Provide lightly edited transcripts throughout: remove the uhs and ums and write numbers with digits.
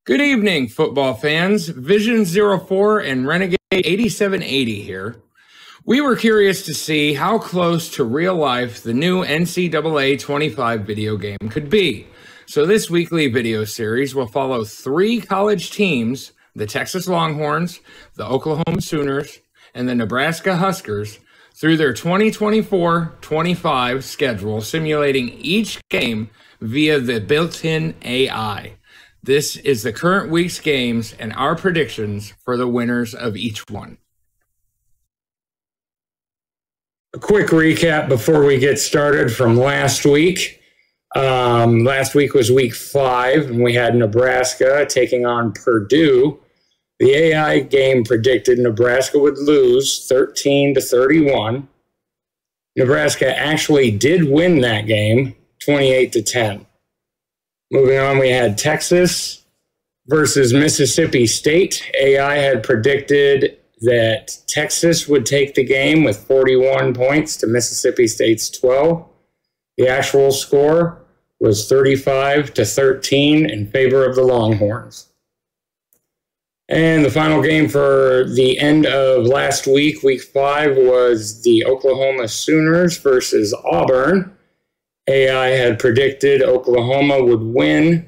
Good evening, football fans. Vision 04 and Renegade 8780 here. We were curious to see how close to real life the new NCAA 25 video game could be. So this weekly video series will follow three college teams, the Texas Longhorns, the Oklahoma Sooners, and the Nebraska Huskers, through their 2024-25 schedule, simulating each game via the built-in AI. This is the current week's games and our predictions for the winners of each one. A quick recap before we get started from last week. Last week was week 5, and we had Nebraska taking on Purdue. The AI game predicted Nebraska would lose 13-31. Nebraska actually did win that game, 28-10. Moving on, we had Texas versus Mississippi State. AI had predicted that Texas would take the game with 41 points to Mississippi State's 12. The actual score was 35-13 in favor of the Longhorns. And the final game for the end of last week, week 5, was the Oklahoma Sooners versus Auburn. AI had predicted Oklahoma would win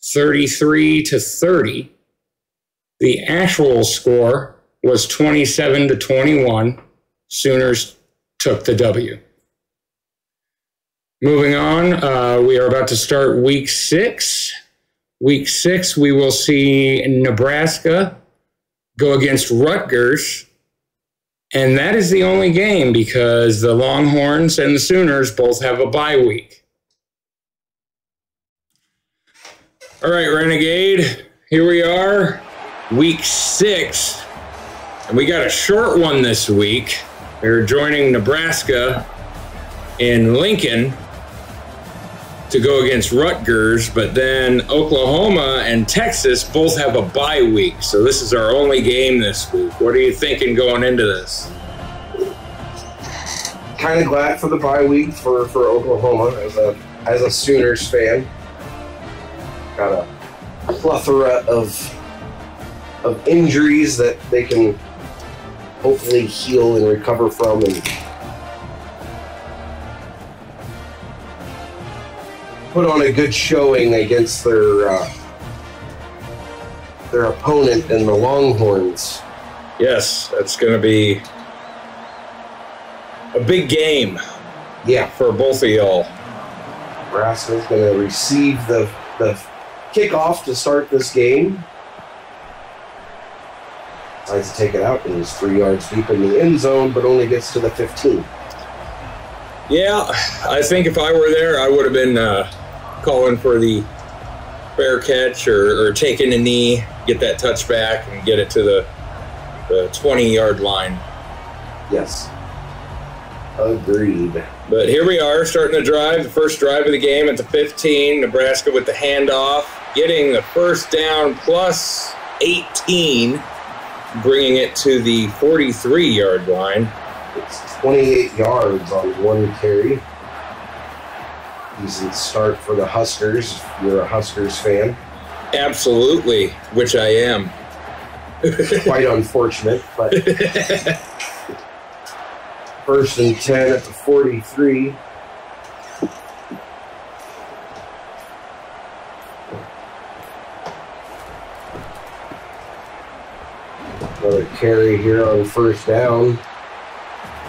33-30. The actual score was 27-21. Sooners took the W. Moving on, we are about to start week 6. Week 6, we will see Nebraska go against Rutgers. And that is the only game because the Longhorns and the Sooners both have a bye week. All right, Renegade, here we are, week 6. And we got a short one this week. We're joining Nebraska in Lincoln to go against Rutgers, but then Oklahoma and Texas both have a bye week. So this is our only game this week. What are you thinking going into this? Kind of glad for the bye week for Oklahoma as a Sooners fan. Got a plethora of injuries that they can hopefully heal and recover from, and put on a good showing against their opponent in the Longhorns. Yes, that's going to be a big game. Yeah, for both of y'all. Nebraska's going to receive the kickoff to start this game. Decides to take it out, and he's 3 yards deep in the end zone, but only gets to the 15. Yeah, I think if I were there, I would have been calling for the fair catch or taking a knee, get that touchback, and get it to the 20-yard line. Yes. Agreed. But here we are, starting the drive, the first drive of the game at the 15. Nebraska with the handoff, getting the first down plus 18, bringing it to the 43-yard line. It's 28 yards on one carry. Decent start for the Huskers, if you're a Huskers fan. Absolutely, which I am. Quite unfortunate, but... First and 10 at the 43. Another carry here on first down.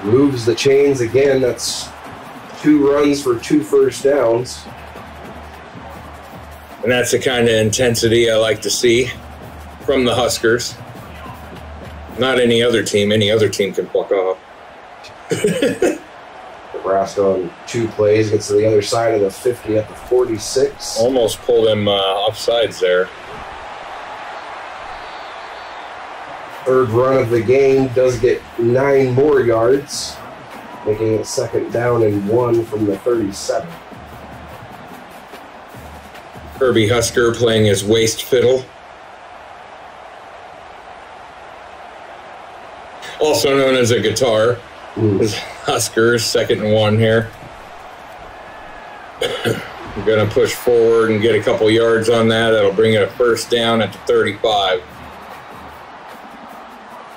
Moves the chains again. That's 2 runs for 2 first downs. And that's the kind of intensity I like to see from the Huskers. Not any other team. Any other team can pluck off. Nebraska on 2 plays gets to the other side of the 50 at the 46. Almost pulled him offsides there. Third run of the game does get 9 more yards, making it second down and 1 from the 37. Kirby Husker playing his waist fiddle. Also known as a guitar. Huskers, 2nd and 1 here. going to push forward and get a couple yards on that. That'll bring it a first down at the 35.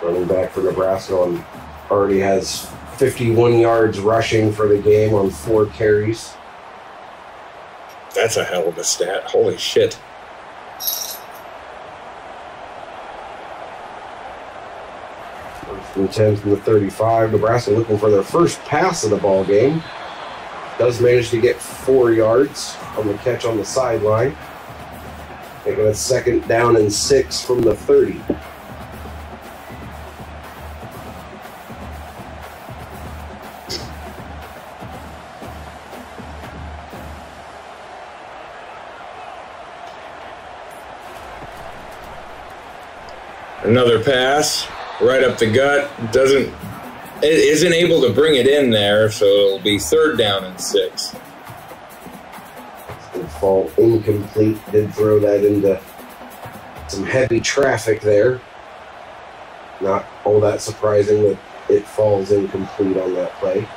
Running back for Nebraska already has 51 yards rushing for the game on 4 carries. That's a hell of a stat. Holy shit. First and 10 from the 35. Nebraska looking for their first pass of the ball game. Does manage to get 4 yards on the catch on the sideline. Taking a second down and 6 from the 30. Another pass right up the gut. Isn't able to bring it in there, so it'll be 3rd down and 6. Good fall incomplete. Did throw that into some heavy traffic there. Not all that surprising that it falls incomplete on that play.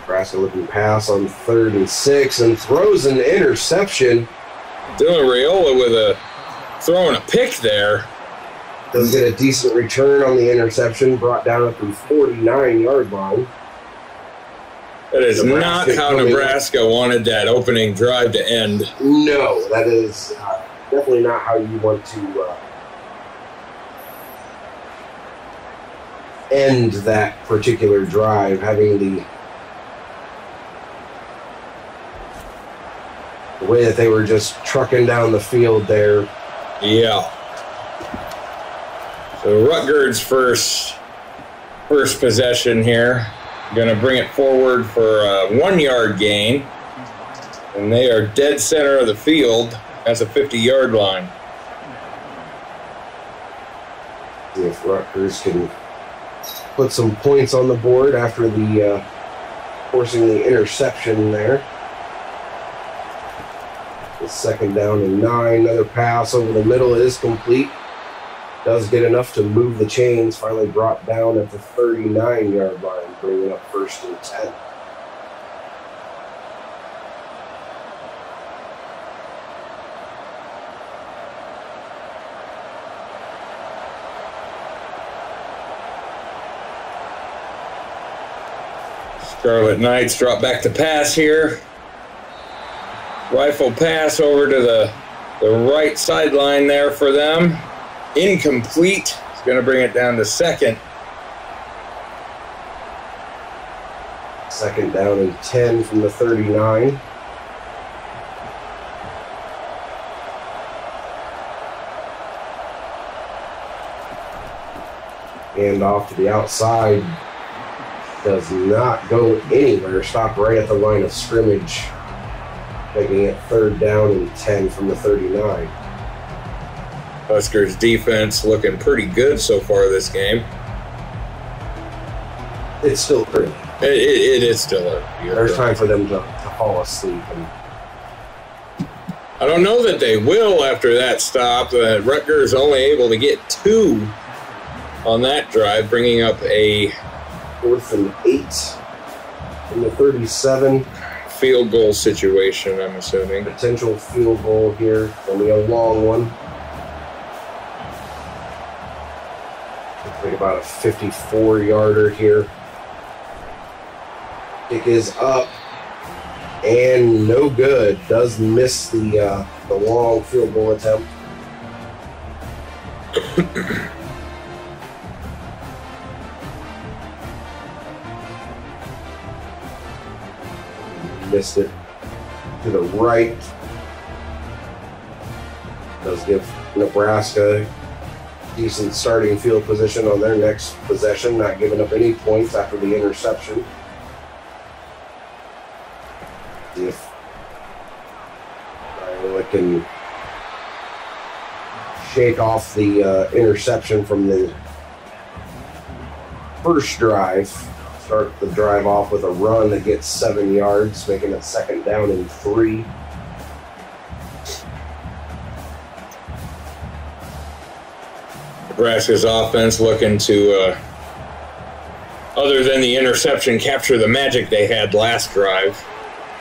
Nebraska looking pass on 3rd and 6 and throws an interception. Dylan Raiola with throwing a pick there. Does get a decent return on the interception, brought down at the 49-yard line. That is not how Nebraska wanted that opening drive to end. No, that is definitely not how you want to end that particular drive, having the way that they were just trucking down the field there. Yeah. So Rutgers' first possession here. Going to bring it forward for a 1-yard gain. And they are dead center of the field. That's a 50-yard line. See if Rutgers can put some points on the board after the forcing the interception there. The 2nd down and 9. Another pass over the middle is complete. Does get enough to move the chains. Finally brought down at the 39-yard line, bringing up 1st and 10. Scarlet Knights drop back to pass here. Rifle pass over to the right sideline there for them. Incomplete. It's going to bring it down to 2nd. 2nd down and 10 from the 39. And off to the outside. Does not go anywhere. Stopped right at the line of scrimmage. Making it 3rd down and 10 from the 39. Huskers defense looking pretty good so far this game. It's still early. It is still early. There's time for them to fall asleep. I don't know that they will after that stop. Rutgers only able to get 2 on that drive, bringing up a 4th and 8 from the 37. Field goal situation, I'm assuming. Potential field goal here. Only a long one. Looks like about a 54-yarder here. Kick is up and no good. Does miss the long field goal attempt. Missed it to the right. Does give Nebraska decent starting field position on their next possession, not giving up any points after the interception. See if Iowa can shake off the interception from the first drive. Start the drive off with a run that gets 7 yards, making it 2nd down and 3. Nebraska's offense looking to, other than the interception, capture the magic they had last drive.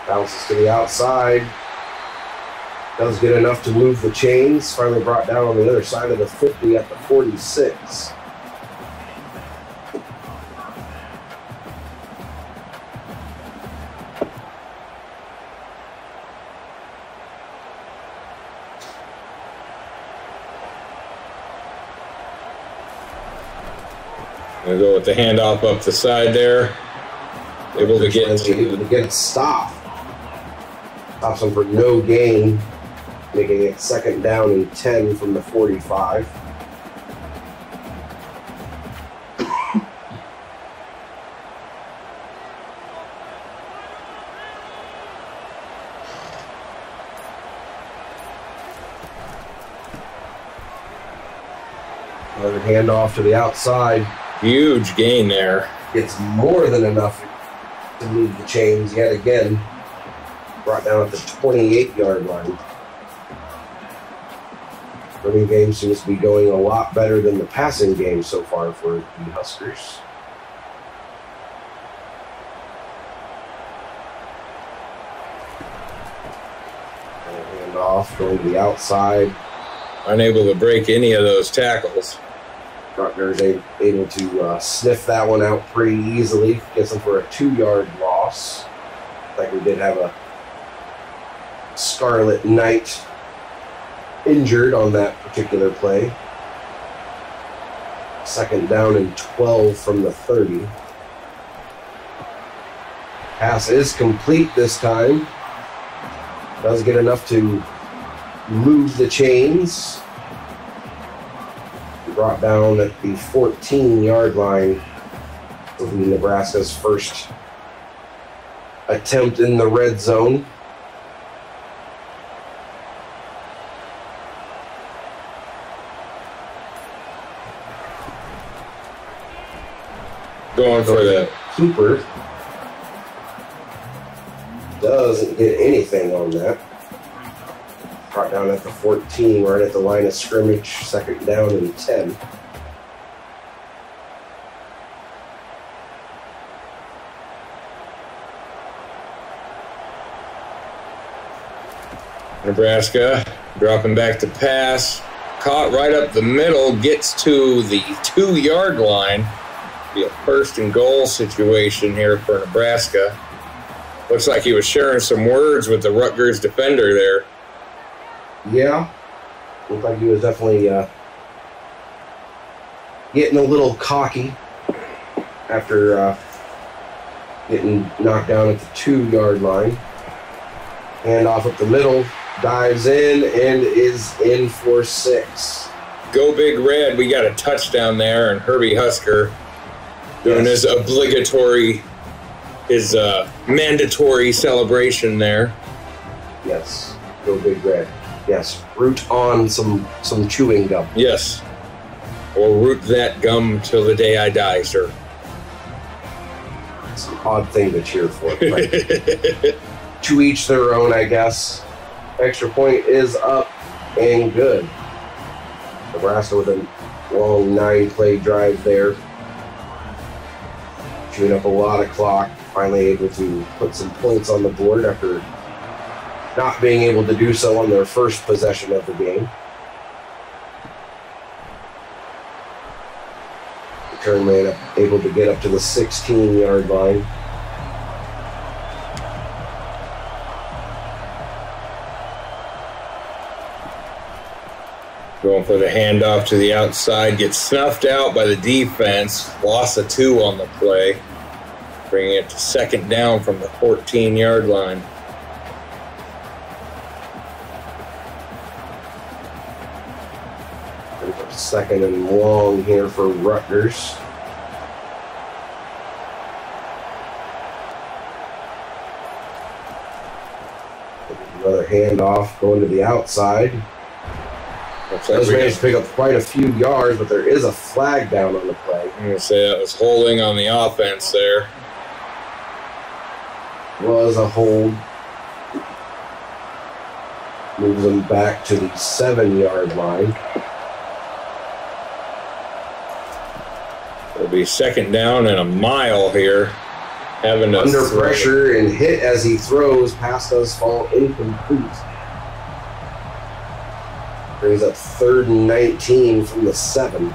Bounces to the outside. Does get enough to move the chains. Finally brought down on the other side of the 50 at the 46. Gonna go with the handoff up the side there. Able to get a stop. Stops him for no gain, making it 2nd down and 10 from the 45. Another handoff to the outside. Huge gain there. Gets more than enough to move the chains yet again. Brought down at the 28-yard line. Running game seems to be going a lot better than the passing game so far for the Huskers. Hand off, going to the outside. Unable to break any of those tackles. Rutgers able to sniff that one out pretty easily. Gets them for a 2-yard loss. Like we did have a Scarlet Knight injured on that particular play. 2nd down and 12 from the 30. Pass is complete this time. Does get enough to move the chains. Brought down at the 14-yard line. Will be Nebraska's first attempt in the red zone. Going for the keeper. Doesn't get anything on that. Brought down at the 14, right at the line of scrimmage, 2nd down and 10. Nebraska dropping back to pass. Caught right up the middle, gets to the 2-yard line. Be a 1st and goal situation here for Nebraska. Looks like he was sharing some words with the Rutgers defender there. Yeah, looked like he was definitely getting a little cocky after getting knocked down at the 2-yard line. Hand off up the middle, dives in, and is in for 6. Go Big Red, we got a touchdown there, and Herbie Husker doing his obligatory, his mandatory celebration there. Yes, go Big Red. Yes, root on some chewing gum. Yes. Or root that gum till the day I die, sir. It's an odd thing to cheer for. Right? To each their own, I guess. Extra point is up and good. Nebraska with a long 9-play drive there. Chewing up a lot of clock. Finally able to put some points on the board after not being able to do so on their first possession of the game. Return man able to get up to the 16-yard line. Going for the handoff to the outside, gets snuffed out by the defense. Loss of 2 on the play. Bringing it to 2nd down from the 14-yard line. Second and long here for Rutgers. Another handoff going to the outside. Does manage to pick up quite a few yards, but there is a flag down on the play. I'm going to say that was holding on the offense there. Was a hold. Moves them back to the 7-yard line. It'll be 2nd down and a mile here Having under pressure and hit as he throws. Pass does fall incomplete. Brings up 3rd and 19 from the 7.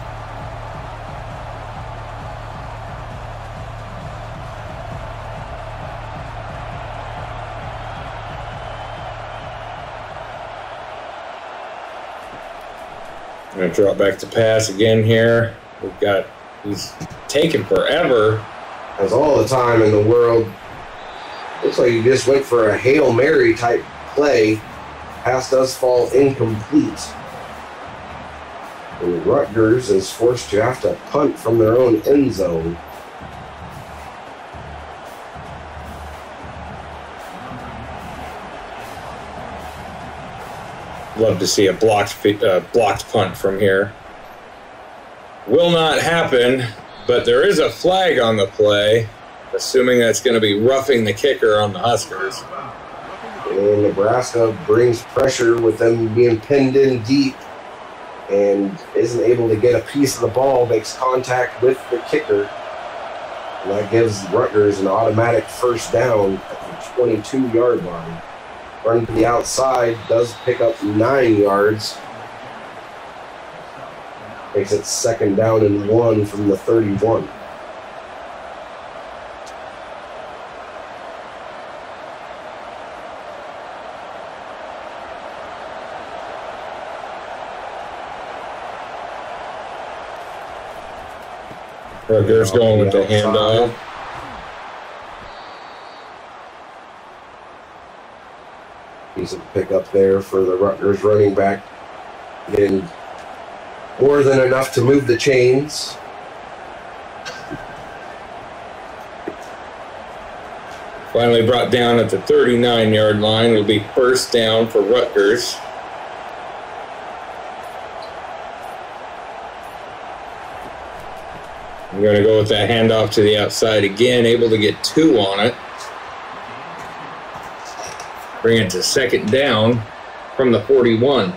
Going to drop back to pass again here. He's taking forever. Has all the time in the world. Looks like he just went for a Hail Mary type play. Pass does fall incomplete. And Rutgers is forced to have to punt from their own end zone. Love to see a blocked punt from here. Will not happen, but there is a flag on the play, assuming that's going to be roughing the kicker on the Huskers. And Nebraska brings pressure with them being pinned in deep and isn't able to get a piece of the ball, makes contact with the kicker. And that gives Rutgers an automatic first down at the 22-yard line. Run to the outside, does pick up 9 yards. Makes it 2nd down and 1 from the 31. Rutgers going with the handoff. Decent pickup there for the Rutgers running back. Getting more than enough to move the chains. Finally brought down at the 39-yard line. It'll be 1st down for Rutgers. I'm going to go with that handoff to the outside again, able to get 2 on it. Bring it to 2nd down from the 41.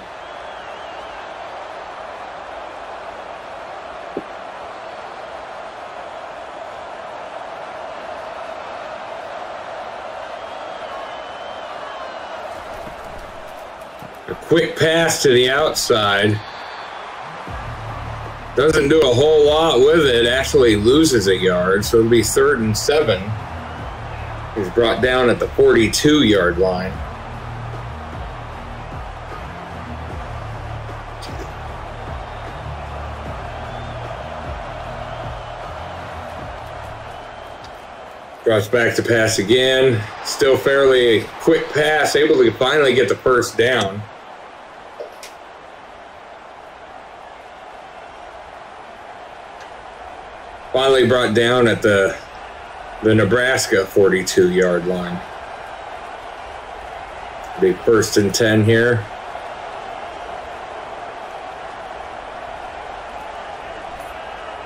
A quick pass to the outside. Doesn't do a whole lot with it. Actually loses a yard, so it'll be 3rd and 7. He's brought down at the 42-yard line. Drops back to pass again. Still fairly quick pass, able to finally get the 1st down. Finally brought down at the Nebraska 42-yard line. Big 1st and 10 here.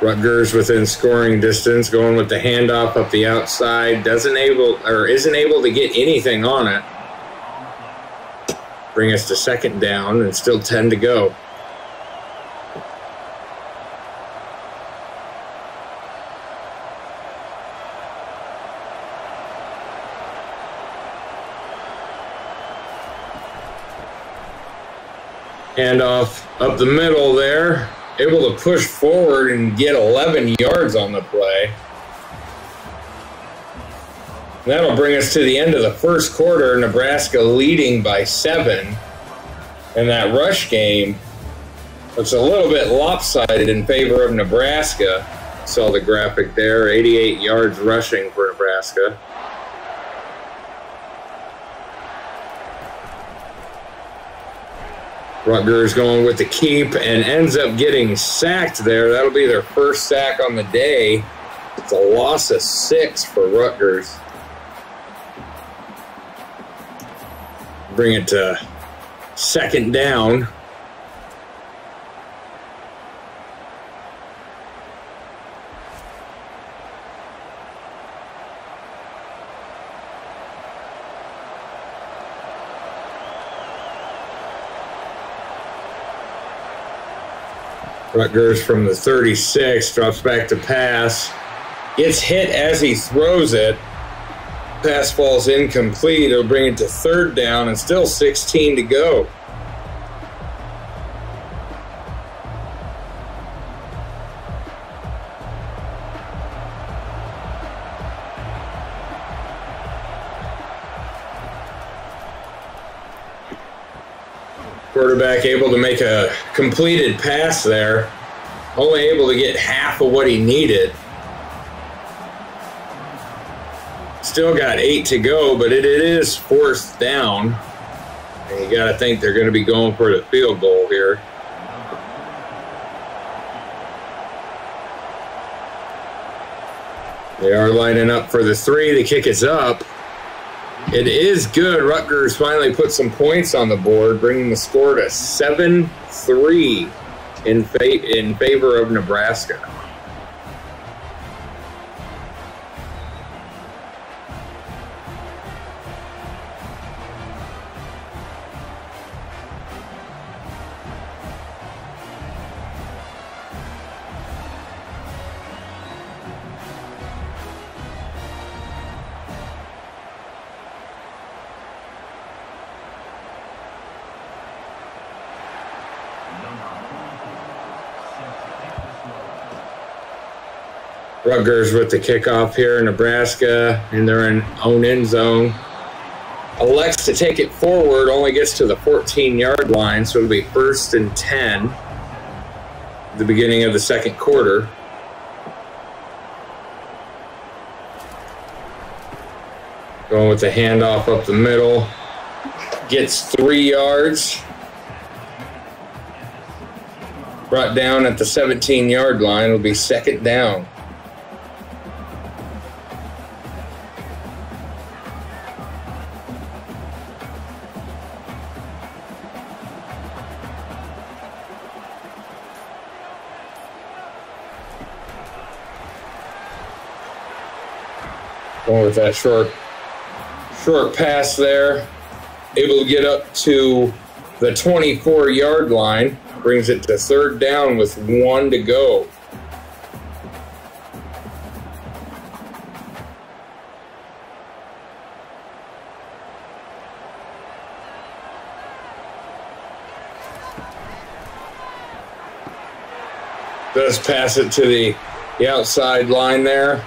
Rutgers within scoring distance, going with the handoff up the outside. Isn't able to get anything on it. Bring us to 2nd down and still 10 to go. Handoff up the middle there. Able to push forward and get 11 yards on the play. That'll bring us to the end of the 1st quarter. Nebraska leading by 7. And that rush game looks a little bit lopsided in favor of Nebraska. Saw the graphic there, 88 yards rushing for Nebraska. Rutgers going with the keep and ends up getting sacked there. That'll be their 1st sack on the day. It's a loss of 6 for Rutgers. Bring it to 2nd down. Rutgers from the 36 drops back to pass. Gets hit as he throws it. Pass falls incomplete. It'll bring it to third down and still 16 to go. Quarterback able to make a completed pass there. Only able to get half of what he needed. Still got 8 to go, but it is fourth down. And you got to think they're going to be going for the field goal here. They are lining up for the 3. The kick is up. It is good. Rutgers finally put some points on the board, bringing the score to 7-3 in favor of Nebraska. Rutgers with the kickoff here in Nebraska in their own end zone. Elects to take it forward, only gets to the 14-yard line, so it'll be 1st and 10 at the beginning of the second quarter. Going with the handoff up the middle. Gets 3 yards. Brought down at the 17-yard line. It'll be 2nd down. Going with that short pass there. Able to get up to the 24-yard line. Brings it to 3rd down with 1 to go. Does pass it to the outside line there.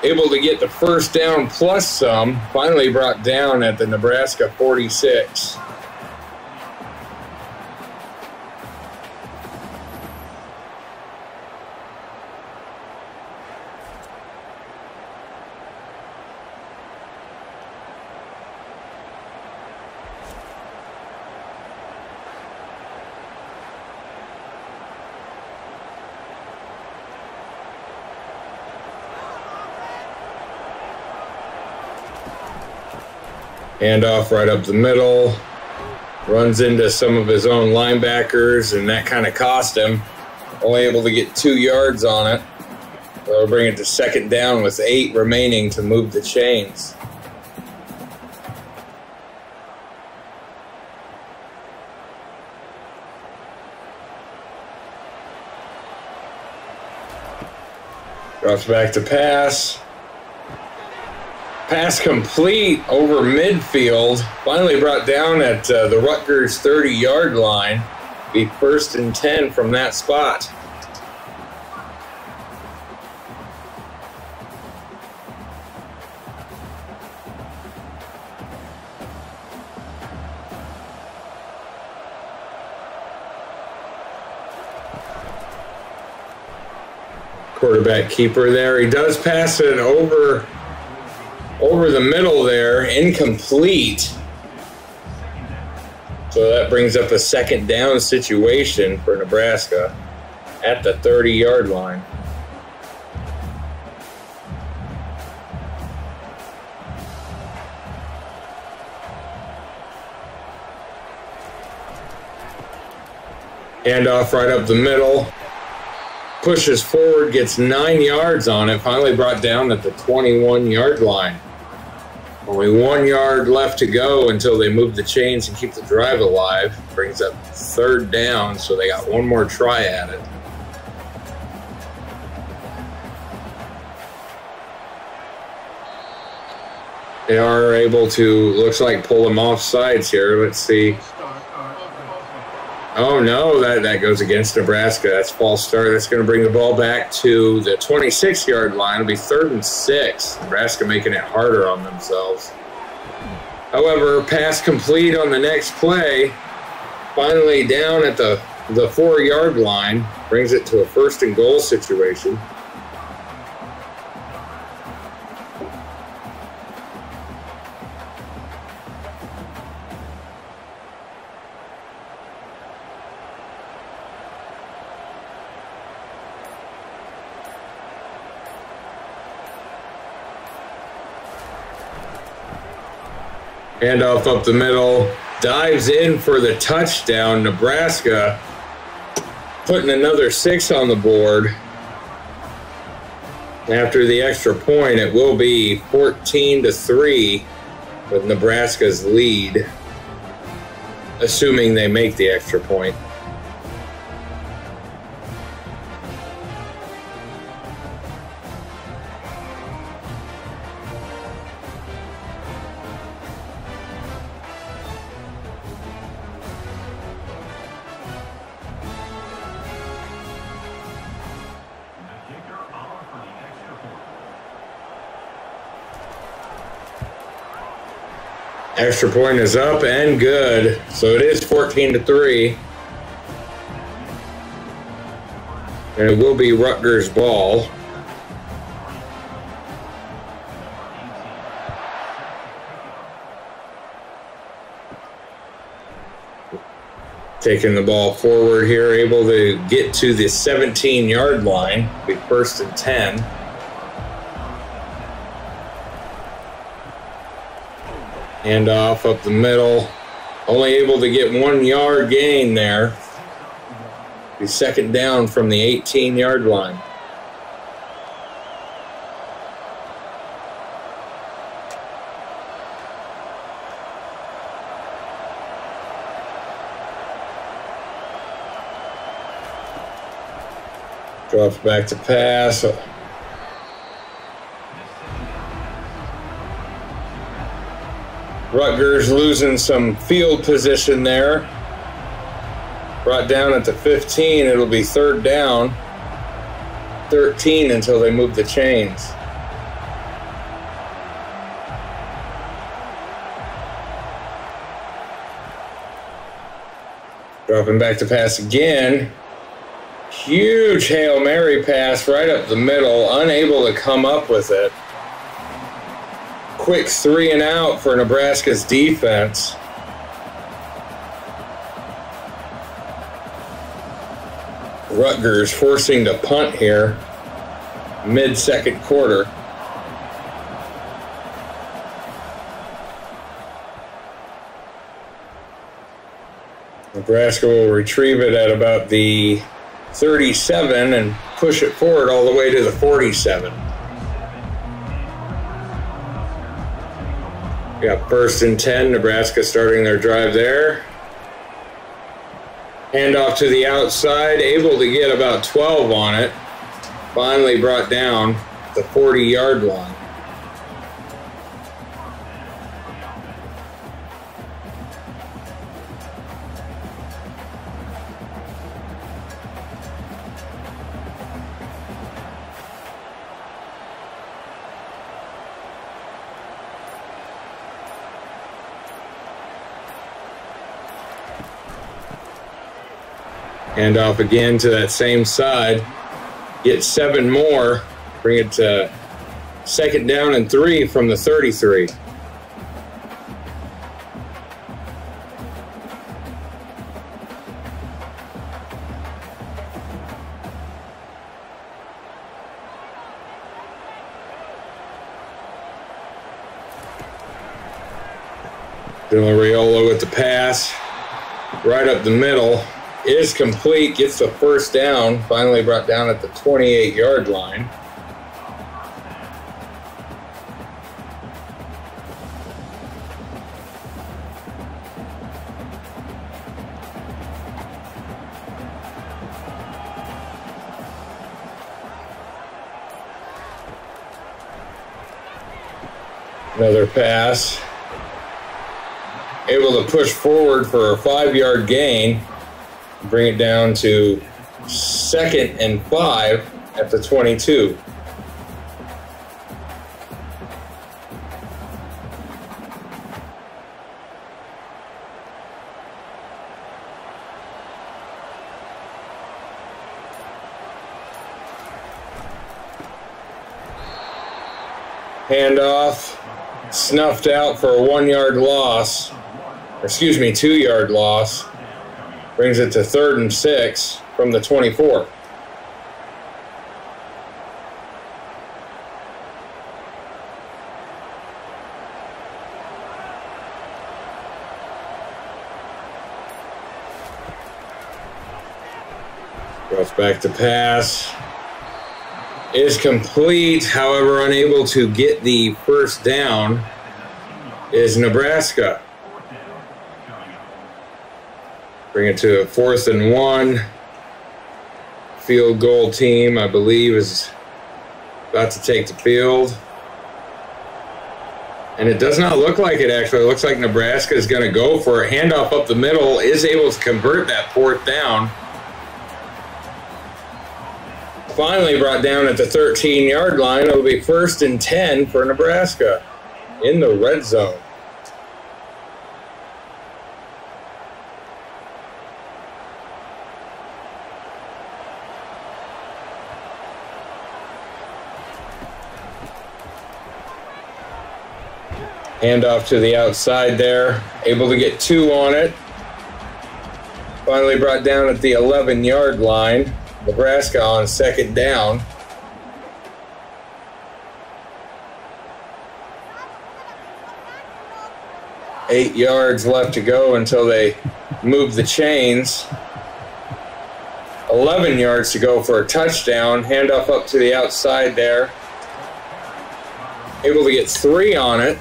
Able to get the 1st down plus some. Finally brought down at the Nebraska 46. Handoff right up the middle. Runs into some of his own linebackers, and that kind of cost him. Only able to get 2 yards on it. So it'll bring it to 2nd down with 8 remaining to move the chains. Drops back to pass. Pass complete over midfield. Finally brought down at the Rutgers 30-yard line. Be 1st and 10 from that spot. Quarterback keeper there. He does pass it over the middle there, incomplete. So that brings up a 2nd down situation for Nebraska at the 30-yard line. Handoff right up the middle. Pushes forward, gets 9 yards on it. Finally brought down at the 21-yard line. Only 1 yard left to go until they move the chains and keep the drive alive. Brings up 3rd down, so they got one more try at it. They are able to, looks like, pull them off sides here. Let's see. Oh, no, that goes against Nebraska. That's false start. That's going to bring the ball back to the 26-yard line. It'll be 3rd and 6. Nebraska making it harder on themselves. However, pass complete on the next play. Finally down at the 4-yard line. Brings it to a 1st and goal situation. Handoff up the middle, dives in for the touchdown. Nebraska putting another 6 on the board. After the extra point, it will be 14-3 with Nebraska's lead, assuming they make the extra point. Extra point is up and good, so it is 14-3. And it will be Rutgers' ball. Taking the ball forward here, able to get to the 17-yard line. Be 1st and 10. Handoff up the middle. Only able to get 1-yard gain there. Be 2nd down from the 18-yard line. Drops back to pass. Rutgers losing some field position there. Brought down at the 15. It'll be 3rd down. 13 until they move the chains. Dropping back to pass again. Huge Hail Mary pass right up the middle. Unable to come up with it. Quick 3 and out for Nebraska's defense. Rutgers forcing to punt here, mid-2nd quarter. Nebraska will retrieve it at about the 37 and push it forward all the way to the 47. We got 1st and 10, Nebraska starting their drive there. Handoff to the outside, able to get about 12 on it. Finally brought down the 40-yard line. Hand off again to that same side. Get 7 more. Bring it to 2nd down and 3 from the 33. Villarreal with the pass. Right up the middle. Is complete, gets the 1st down, finally brought down at the 28-yard line. Another pass. Able to push forward for a 5-yard gain. Bring it down to 2nd and 5 at the 22. Handoff, snuffed out for a 1-yard loss. Excuse me, 2-yard loss. Brings it to 3rd and 6 from the 24. Goes back to pass. Is complete, however, unable to get the first down is Nebraska. Bring it to a 4th and 1. Field goal team, I believe, is about to take the field. And it does not look like it, actually. It looks like Nebraska is going to go for a handoff up the middle, is able to convert that 4th down. Finally brought down at the 13-yard line. It'll be 1st and 10 for Nebraska in the red zone. Handoff to the outside there. Able to get 2 on it. Finally brought down at the 11-yard line. Nebraska on 2nd down. Eight yards left to go until they move the chains. 11 yards to go for a touchdown. Handoff up to the outside there. Able to get 3 on it.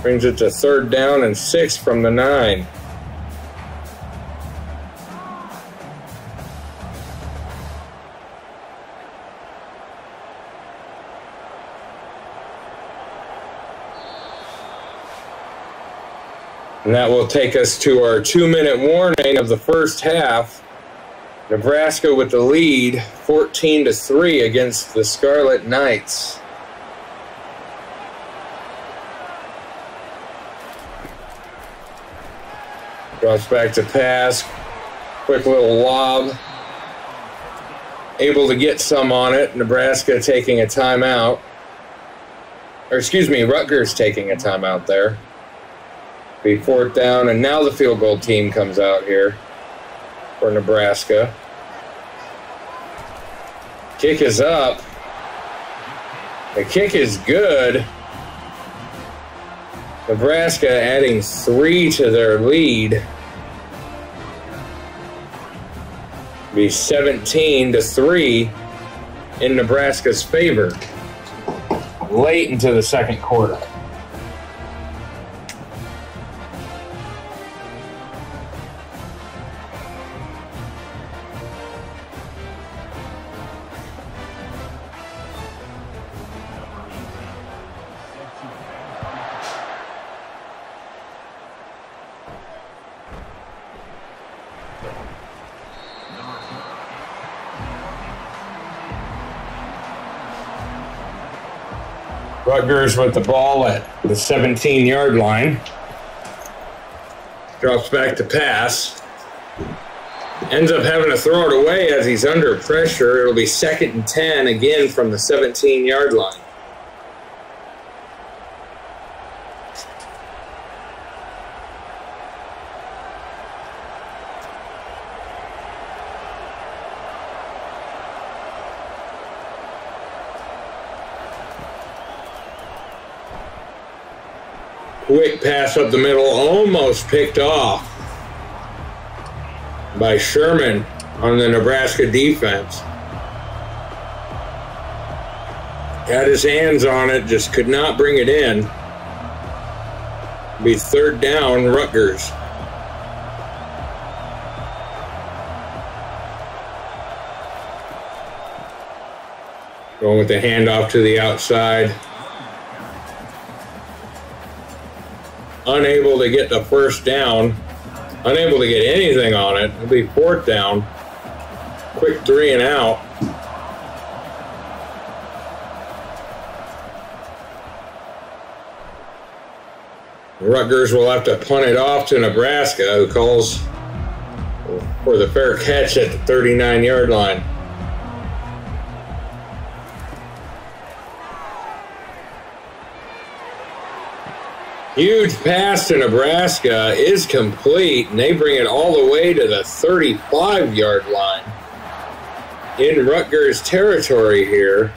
Brings it to 3rd down and 6 from the 9. And that will take us to our 2-minute warning of the first half. Nebraska with the lead, 14-3 against the Scarlet Knights. Drops back to pass. Quick little lob. Able to get some on it. Nebraska taking a timeout. Or excuse me, Rutgers taking a timeout there. Be 4th down, and now the field goal team comes out here for Nebraska. Kick is up. The kick is good. Nebraska adding 3 to their lead. Be 17-3 in Nebraska's favor late into the 2nd quarter. Rutgers with the ball at the 17-yard line. Drops back to pass. Ends up having to throw it away as he's under pressure. It'll be 2nd and 10 again from the 17-yard line. Quick pass up the middle, almost picked off by Sherman on the Nebraska defense. Had his hands on it, just could not bring it in. Be 3rd down, Rutgers. Going with the handoff to the outside. unable to get the first down, unable to get anything on it. It'll be 4th down. Quick 3 and out. Rutgers will have to punt it off to Nebraska, who calls for the fair catch at the 39-yard line. Huge pass to Nebraska is complete, and they bring it all the way to the 35-yard line in Rutgers territory here.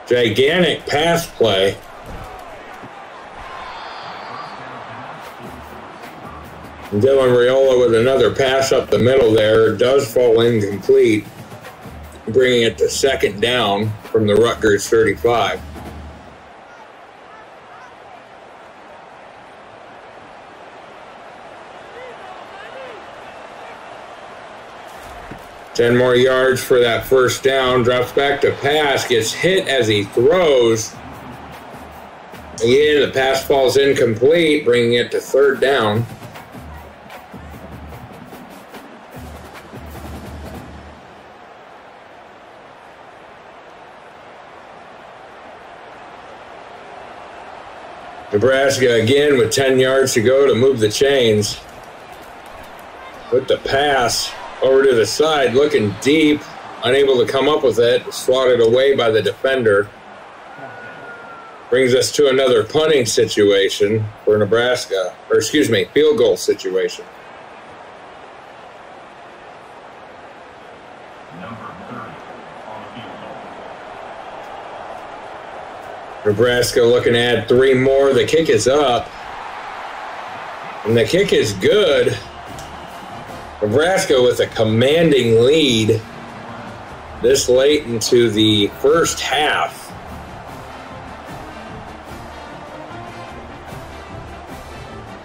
Gigantic pass play. Dylan Raiola with another pass up the middle there. Does fall incomplete, bringing it to 2nd down from the Rutgers 35. Ten more yards for that first down. Drops back to pass. Gets hit as he throws. Again, the pass falls incomplete, bringing it to 3rd down. Nebraska again with 10 yards to go to move the chains. With the pass over to the side, looking deep, unable to come up with it, swatted away by the defender. Brings us to another punting situation for Nebraska, or excuse me, field goal situation. Nebraska looking to add 3 more. The kick is up, and the kick is good. Nebraska with a commanding lead this late into the first half.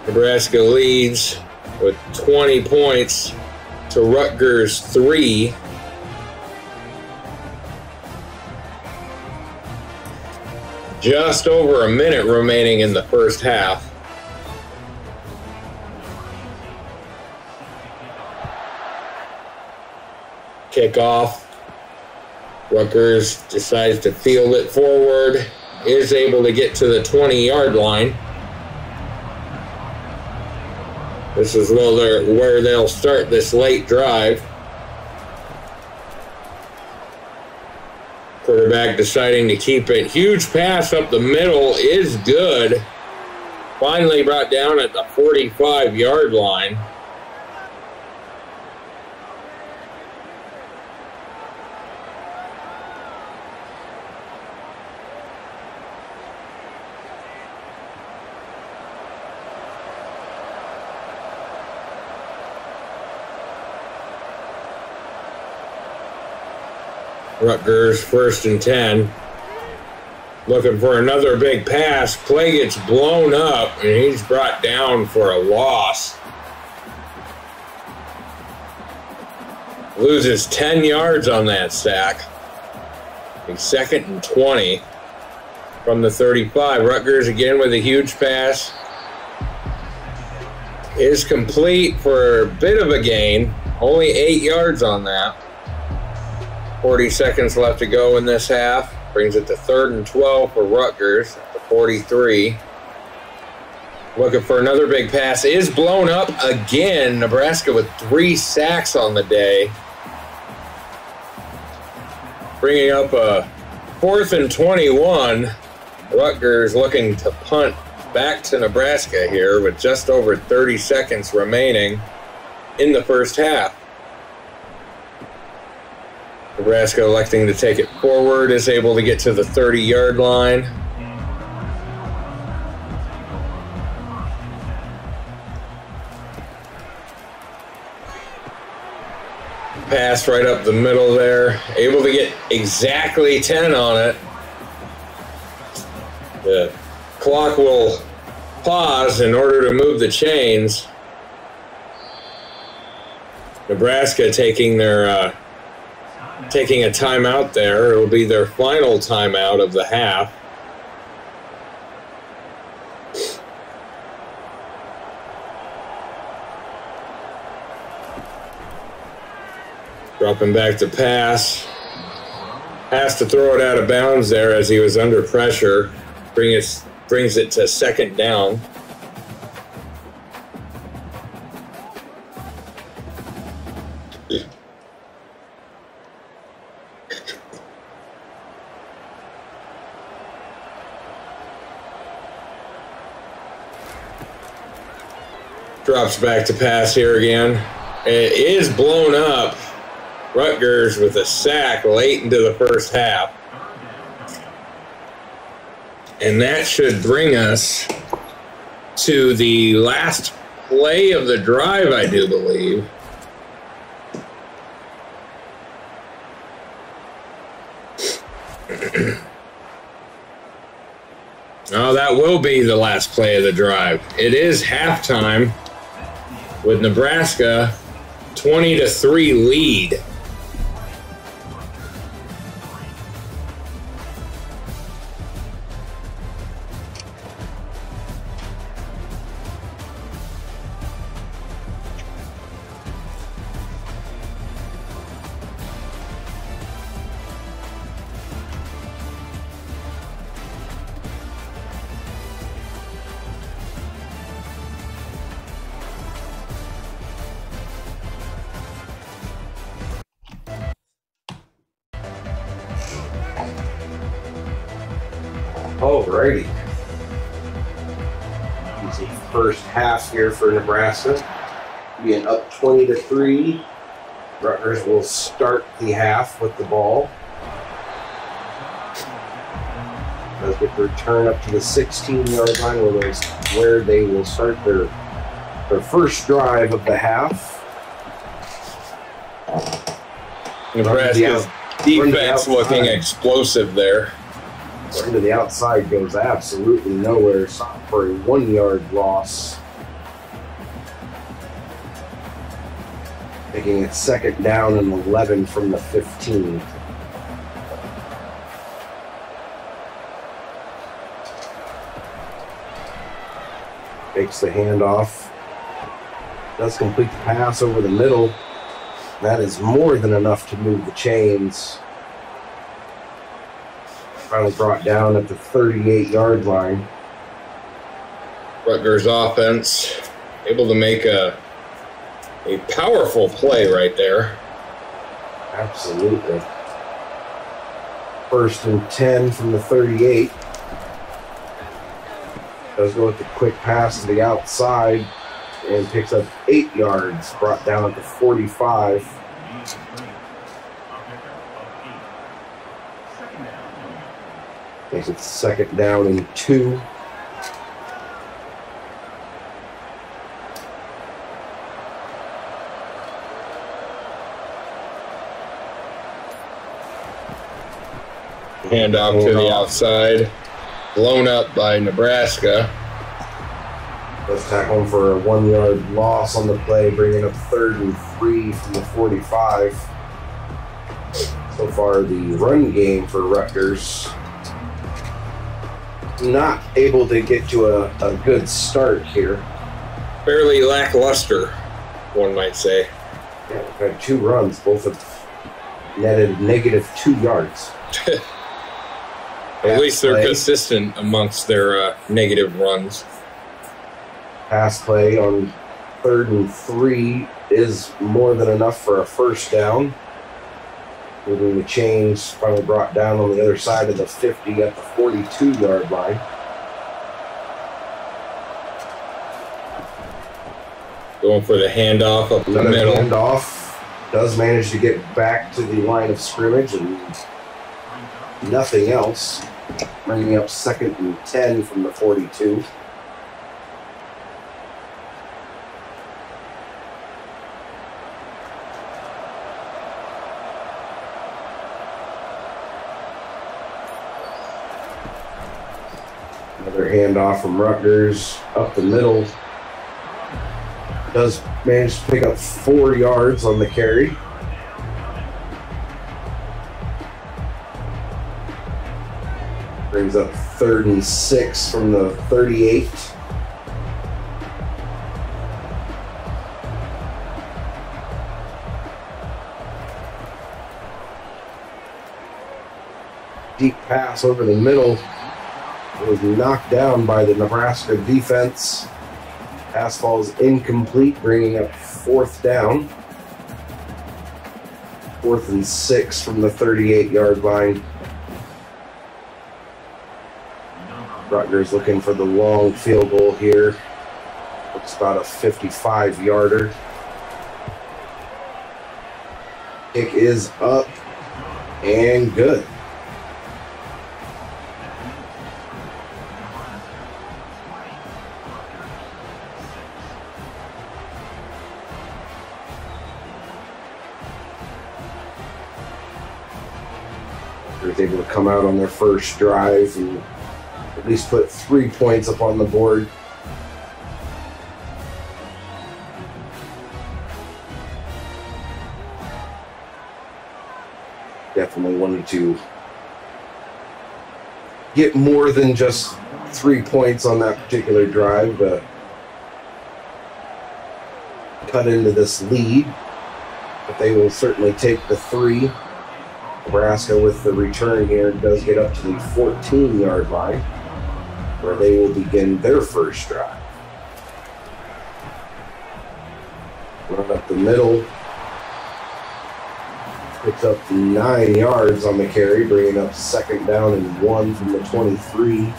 Nebraska leads with 20 points to Rutgers 3. Just over a minute remaining in the first half. Kickoff. Rutgers decides to field it forward. Is able to get to the 20-yard line. This is where they'll start this late drive. Quarterback deciding to keep it. Huge pass up the middle is good. Finally brought down at the 45-yard line. Rutgers 1st and 10. Looking for another big pass. Play gets blown up, and he's brought down for a loss. Loses 10 yards on that sack. A 2nd and 20 from the 35. Rutgers again with a huge pass. Is complete for a bit of a gain. Only 8 yards on that. 40 seconds left to go in this half. Brings it to 3rd and 12 for Rutgers at the 43. Looking for another big pass. Is blown up again. Nebraska with 3 sacks on the day. Bringing up a 4th and 21. Rutgers looking to punt back to Nebraska here with just over 30 seconds remaining in the first half. Nebraska electing to take it forward, is able to get to the 30-yard line. Pass right up the middle there. Able to get exactly 10 on it. The clock will pause in order to move the chains. Nebraska taking their taking a timeout there. It will be their final timeout of the half. Dropping back to pass. Has to throw it out of bounds there as he was under pressure. Brings it to second down. Drops back to pass here again. It is blown up. Rutgers with a sack late into the first half. And that should bring us to the last play of the drive, I do believe. Oh, that will be the last play of the drive. It is halftime with Nebraska 20-3 lead. Alrighty. Easy first half here for Nebraska. Being up 20-3. Rutgers will start the half with the ball. Does get the return up to the 16-yard line where they will start their first drive of the half. Nebraska's defense looking explosive there. Run to the outside goes absolutely nowhere. Stop for a 1-yard loss. Making it second down and 11 from the 15. Takes the handoff. Does complete the pass over the middle. That is more than enough to move the chains. Finally brought down at the 38-yard line. Rutgers offense able to make a powerful play right there. Absolutely. First and 10 from the 38. Does go with the quick pass to the outside and picks up 8 yards, brought down at the 45. Makes it second down and 2. Handoff to the outside. Blown up by Nebraska. Let's tackle him for a 1-yard loss on the play, bringing up 3rd and 3 from the 45. So far, the run game for Rutgers not able to get to a good start here. Fairly lackluster, one might say. Yeah, we've had 2 runs, both have netted -2 yards. At least they're consistent amongst their negative runs. Pass play on 3rd and 3 is more than enough for a first down. Moving the chains, finally brought down on the other side of the 50 at the 42-yard line. Going for the handoff up the middle. Handoff. Does manage to get back to the line of scrimmage and nothing else. Bringing up 2nd and 10 from the 42. Another handoff from Rutgers up the middle. Does manage to pick up 4 yards on the carry. Brings up 3rd and 6 from the 38. Deep pass over the middle. It was knocked down by the Nebraska defense. Pass falls incomplete, bringing up 4th down. 4th and 6 from the 38-yard line. Rutgers looking for the long field goal here. Looks about a 55-yarder. Kick is up and good. Rutgers able to come out on their first drive and at least put 3 points up on the board. Definitely wanted to get more than just 3 points on that particular drive to cut into this lead, but they will certainly take the 3. Nebraska with the return here does get up to the 14-yard line, where they will begin their first drive. Run up the middle. Picks up 9 yards on the carry, bringing up 2nd down and 1 from the 23.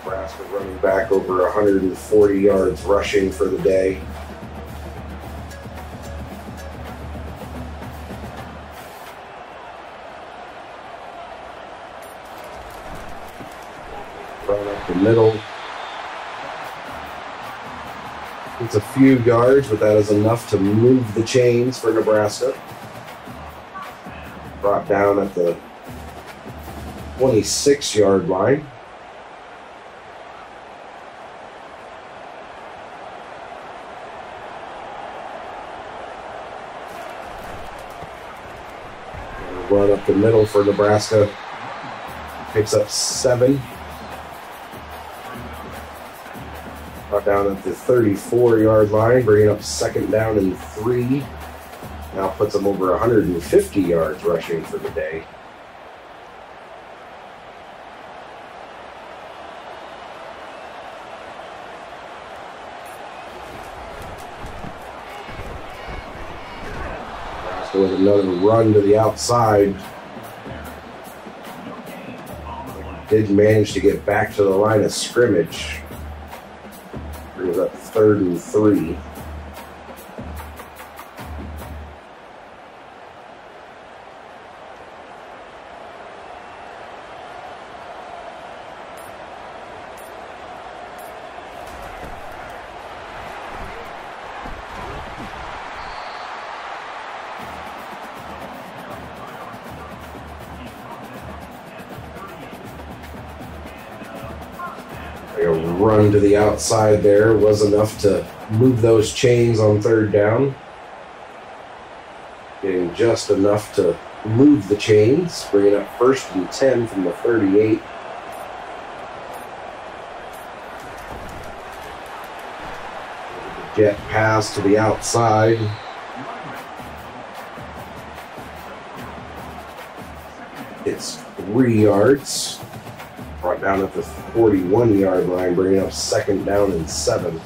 Nebraska running back over 140 yards rushing for the day. Run up the middle. It's a few yards, but that is enough to move the chains for Nebraska. Brought down at the 26-yard line. Run up the middle for Nebraska. Picks up 7. Brought down at the 34-yard line, bringing up 2nd down and 3. Now puts them over 150 yards rushing for the day. Nebraska with another run to the outside. Did manage to get back to the line of scrimmage. Brings up 3rd and 3. A run to the outside there was enough to move those chains on 3rd down. Getting just enough to move the chains, bringing up 1st and 10 from the 38. Jet pass to the outside. It's 3 yards. Brought down at the 41-yard line, bringing up 2nd down and 7.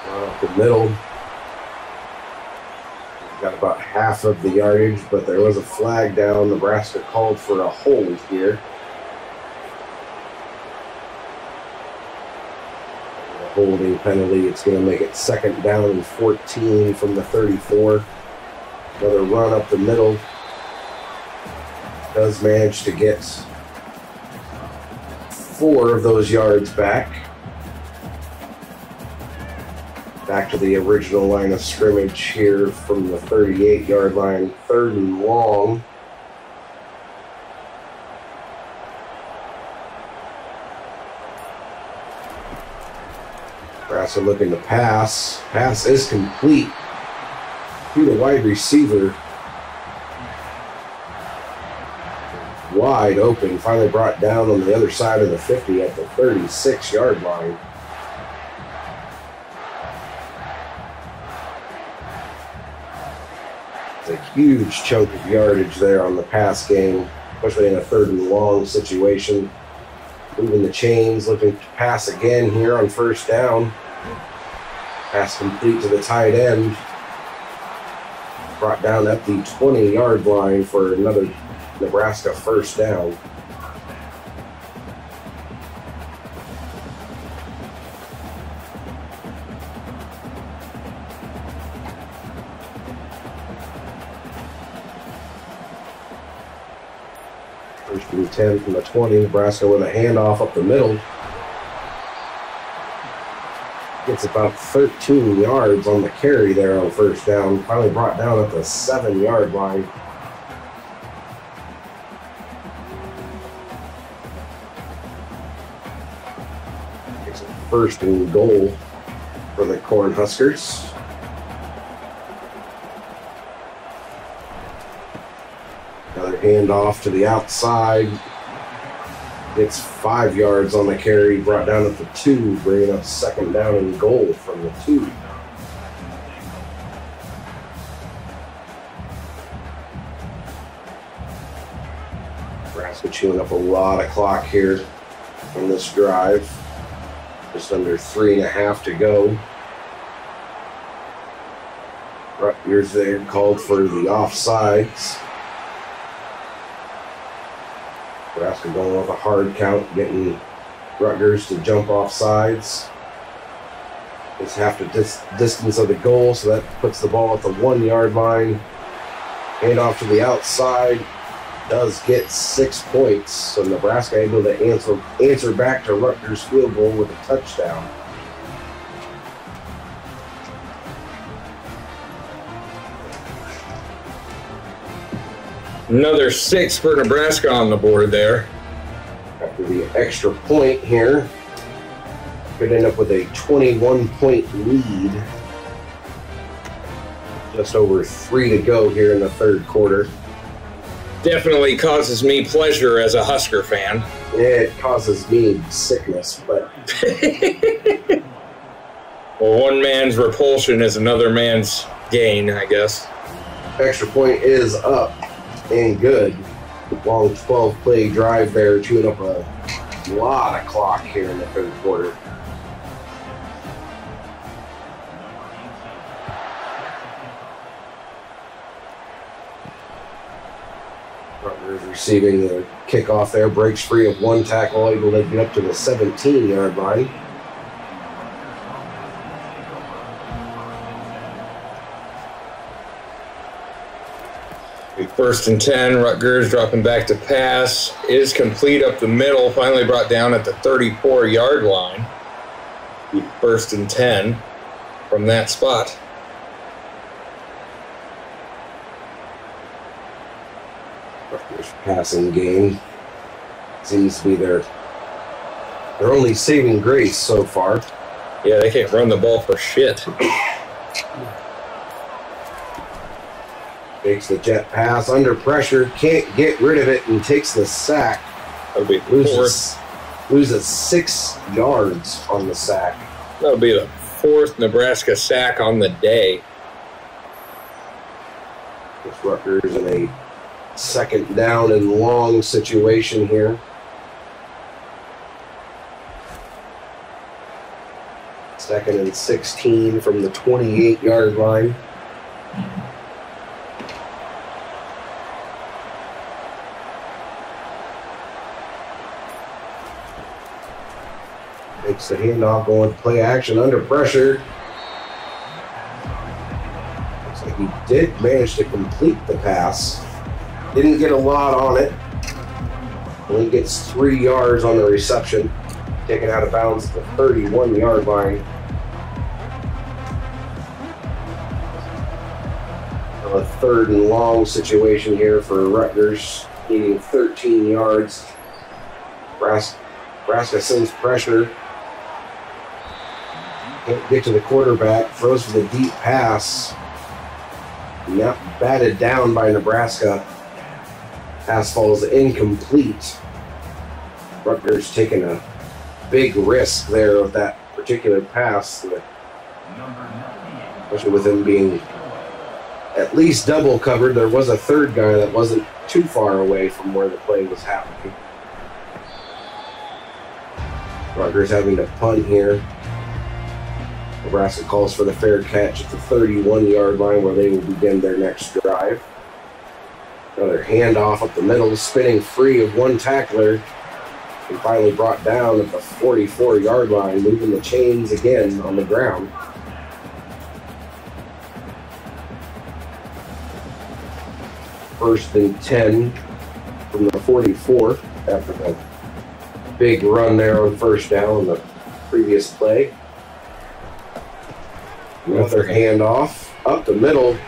Up the middle. Got about half of the yardage, but there was a flag down. Nebraska called for a hold here. Holding penalty. It's going to make it 2nd down and 14 from the 34. Another run up the middle. Does manage to get 4 of those yards back. Back to the original line of scrimmage here from the 38-yard line, 3rd and long. Nebraska looking to pass. Pass is complete to the wide receiver. Wide open, finally brought down on the other side of the 50 at the 36-yard line. It's a huge chunk of yardage there on the pass game, especially in a 3rd and long situation. Moving the chains, looking to pass again here on 1st down. Pass complete to the tight end. Brought down at the 20-yard line for another Nebraska 1st down. First and 10 from the 20. Nebraska with a handoff up the middle. Gets about 13 yards on the carry there on 1st down. Finally brought down at the 7-yard line. It's a 1st and goal for the Cornhuskers. Another handoff to the outside. Gets 5 yards on the carry, brought down at the 2, bringing up 2nd down and goal from the 2. Nebraska chewing up a lot of clock here on this drive. Just under 3.5 to go. Rutgers there called for the offsides. Nebraska going with a hard count, getting Rutgers to jump off sides. It's half the distance of the goal, so that puts the ball at the 1-yard line. Hand off to the outside. Does get 6 points, so Nebraska able to answer back to Rutgers' field goal with a touchdown. Another 6 for Nebraska on the board there. After the extra point here, could end up with a 21-point lead. Just over 3 to go here in the 3rd quarter. Definitely causes me pleasure as a Husker fan. It causes me sickness, but... Well, one man's repulsion is another man's gain, I guess. Extra point is up and good. Long 12-play drive there, chewing up a lot of clock here in the 3rd quarter. Rutgers receiving the kickoff there, breaks free of 1 tackle, able to get up to the 17-yard line. First and 10, Rutgers dropping back to pass. Is complete up the middle, finally brought down at the 34-yard line. 1st and 10 from that spot. Rutgers passing game seems to be their only saving grace so far. Yeah, they can't run the ball for shit. Takes the jet pass under pressure, can't get rid of it, and takes the sack. That'll be Loses 6 yards on the sack. That'll be the 4th Nebraska sack on the day. This Rutgers in a 2nd down and long situation here. 2nd and 16 from the 28-yard line. Takes the handoff, going to play action under pressure. Looks like he did manage to complete the pass. Didn't get a lot on it. Only gets 3 yards on the reception. Taken out of bounds at the 31-yard line. third and long situation here for Rutgers, needing 13 yards. Nebraska sends pressure. Can't get to the quarterback. Throws for the deep pass. Now batted down by Nebraska. Pass falls incomplete. Rutgers taking a big risk there with that particular pass, especially with him being at least double covered. There was a third guy that wasn't too far away from where the play was happening. Rutgers having to punt here. Nebraska calls for the fair catch at the 31-yard line where they will begin their next drive. Another handoff up the middle, spinning free of one tackler, and finally brought down at the 44-yard line, moving the chains again on the ground. First and 10 from the 44 after the big run there on first down on the previous play. Another handoff up the middle,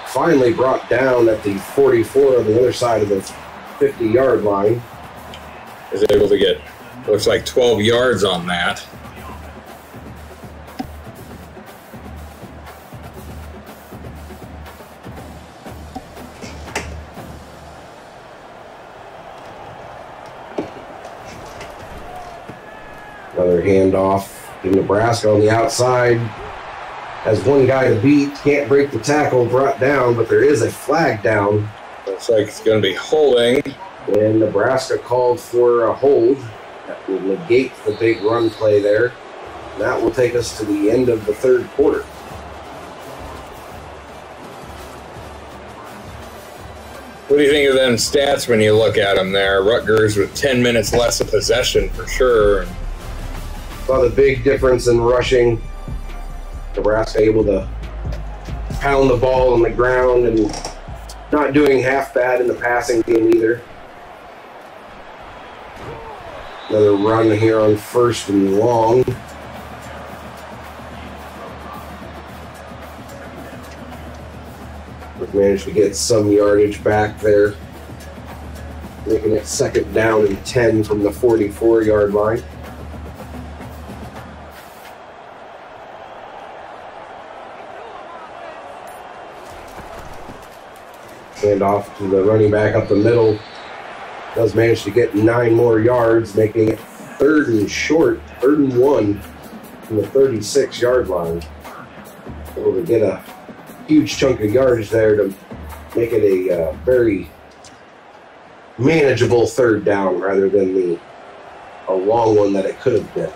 finally brought down at the 44 on the other side of the 50-yard line. Is able to get, looks like 12 yards on that. Another handoff to Nebraska on the outside. Has one guy to beat, can't break the tackle, brought down, but there is a flag down. Looks like it's going to be holding. And Nebraska called for a hold. That will negate the big run play there. And that will take us to the end of the third quarter. What do you think of them stats when you look at them there? Rutgers with 10 minutes less of possession for sure. Saw the big difference in rushing. Nebraska able to pound the ball on the ground and not doing half bad in the passing game either. Another run here on first and long. We've managed to get some yardage back there, making it second down and 10 from the 44-yard line. Hand off to the running back up the middle. Does manage to get 9 more yards, making it third and short, 3rd and 1 from the 36-yard line. Able to get a huge chunk of yardage there to make it a very manageable third down rather than a long one that it could have been.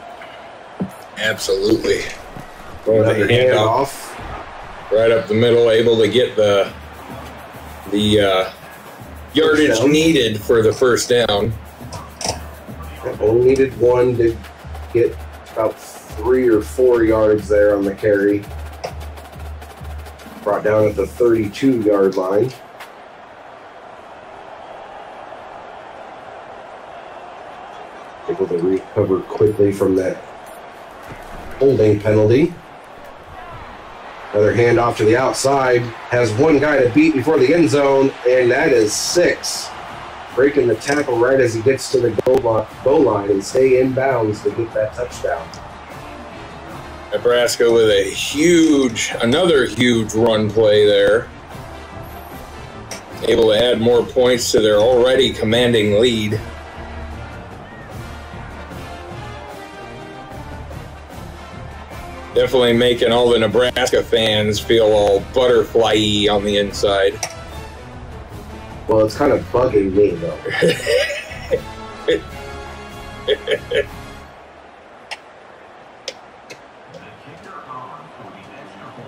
Absolutely. Another handoff. Right up the middle, able to get the yardage needed for the first down. Only needed one to get about 3 or 4 yards there on the carry. Brought down at the 32-yard line. Able to recover quickly from that holding penalty. Another handoff to the outside. Has one guy to beat before the end zone, and that is 6. Breaking the tackle right as he gets to the goal line and stay in bounds to get that touchdown. Nebraska with another huge run play there. Able to add more points to their already commanding lead. Definitely making all the Nebraska fans feel all butterfly-y on the inside. Well, it's kind of bugging me, though.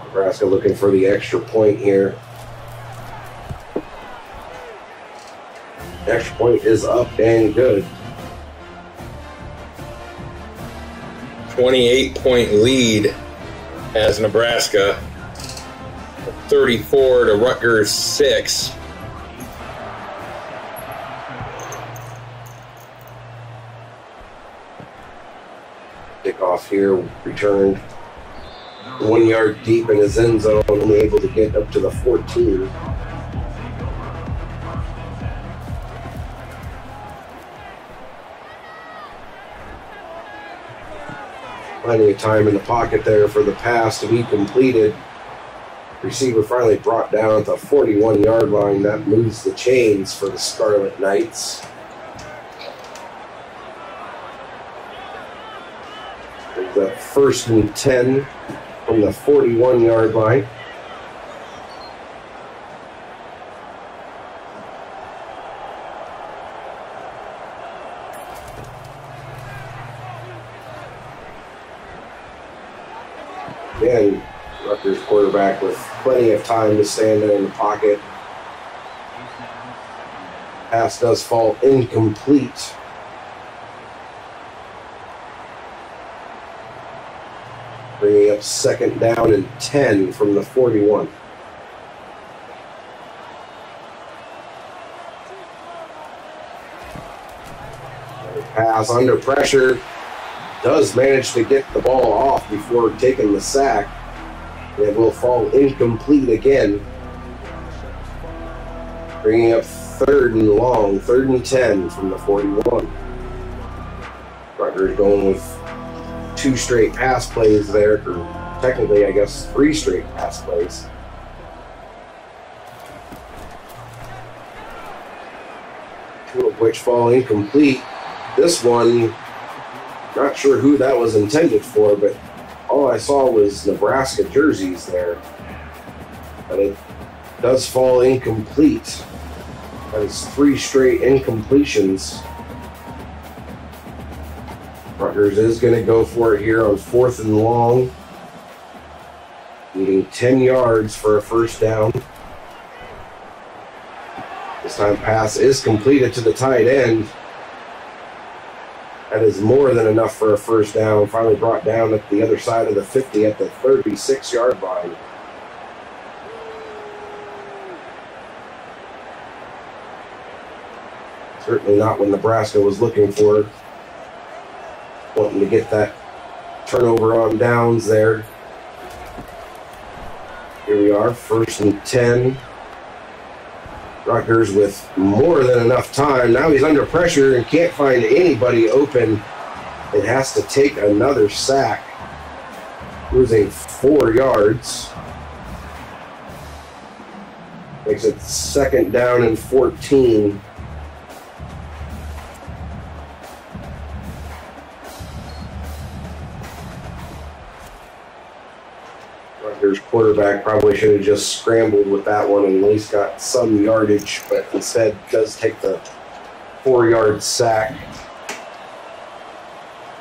Nebraska looking for the extra point here. Extra point is up and good. 28-point lead has Nebraska. 34 to Rutgers 6. Kickoff here, returned 1 yard deep in his end zone, only able to get up to the 14. Plenty of time in the pocket there for the pass to be completed. Receiver finally brought down at the 41-yard line. That moves the chains for the Scarlet Knights. There's that 1st and 10 from the 41-yard line. Again, Rutgers quarterback with plenty of time to stand there in the pocket. Pass does fall incomplete. Bringing up 2nd down and 10 from the 41. Pass under pressure. Does manage to get the ball off before taking the sack. It will fall incomplete again. Bringing up 3rd and long, 3rd and 10 from the 41. Rutgers going with 2 straight pass plays there, or technically, I guess, 3 straight pass plays. Two of which fall incomplete. This one, not sure who that was intended for, but all I saw was Nebraska jerseys there. But it does fall incomplete. That is 3 straight incompletions. Rutgers is going to go for it here on 4th and long. Needing 10 yards for a 1st down. This time pass is completed to the tight end. That is more than enough for a 1st down. Finally brought down at the other side of the 50 at the 36-yard line. Certainly not what Nebraska was looking for. Wanting to get that turnover on downs there. Here we are, 1st and 10. Rutgers with more than enough time. Now he's under pressure and can't find anybody open. It has to take another sack, losing 4 yards. Makes it 2nd down and 14. Rutgers quarterback probably should have just scrambled with that one and at least got some yardage, but instead does take the 4-yard sack.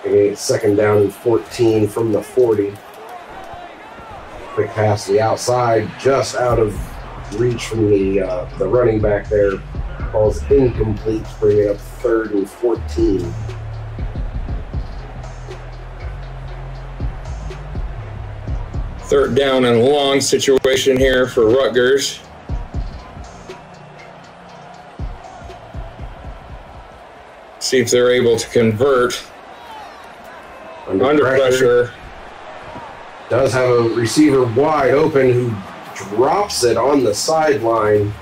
It's 2nd down and 14 from the 40. Quick pass to the outside, just out of reach from the running back there. Ball's incomplete, bringing up 3rd and 14. Third down and long situation here for Rutgers. See if they're able to convert. Under pressure. Does have a receiver wide open who drops it on the sideline.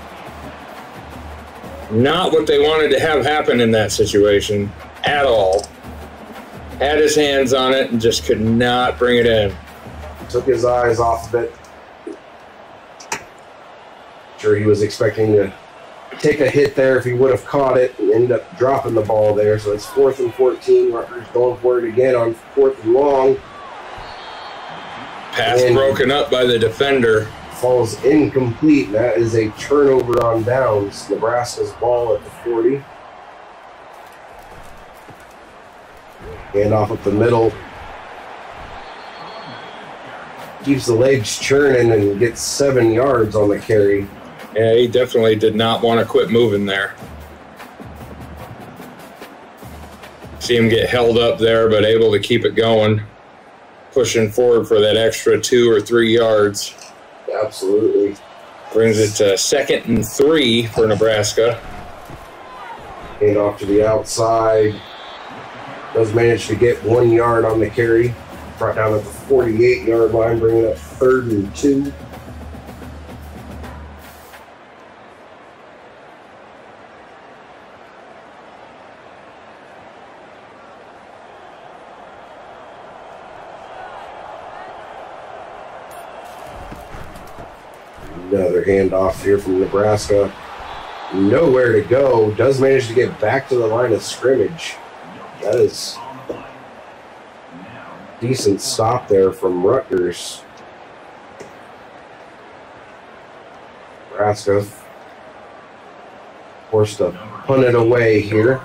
Not what they wanted to have happen in that situation at all. Had his hands on it and just could not bring it in. Took his eyes off of it. Sure, he was expecting to take a hit there if he would have caught it and ended up dropping the ball there. So it's 4th and 14. Rutgers going for it again on 4th and long. Pass broken up by the defender. Falls incomplete. That is a turnover on downs. Nebraska's ball at the 40. Hand off up the middle. Keeps the legs churning and gets 7 yards on the carry. Yeah, he definitely did not want to quit moving there. See him get held up there, but able to keep it going. Pushing forward for that extra 2 or 3 yards. Absolutely. Brings it to 2nd and 3 for Nebraska. Hand off to the outside. Does manage to get 1 yard on the carry. Brought down at the 48-yard line, bringing up 3rd and 2. Another handoff here from Nebraska. Nowhere to go. Does manage to get back to the line of scrimmage. That is a decent stop there from Rutgers. Nebraska forced to punt it away here.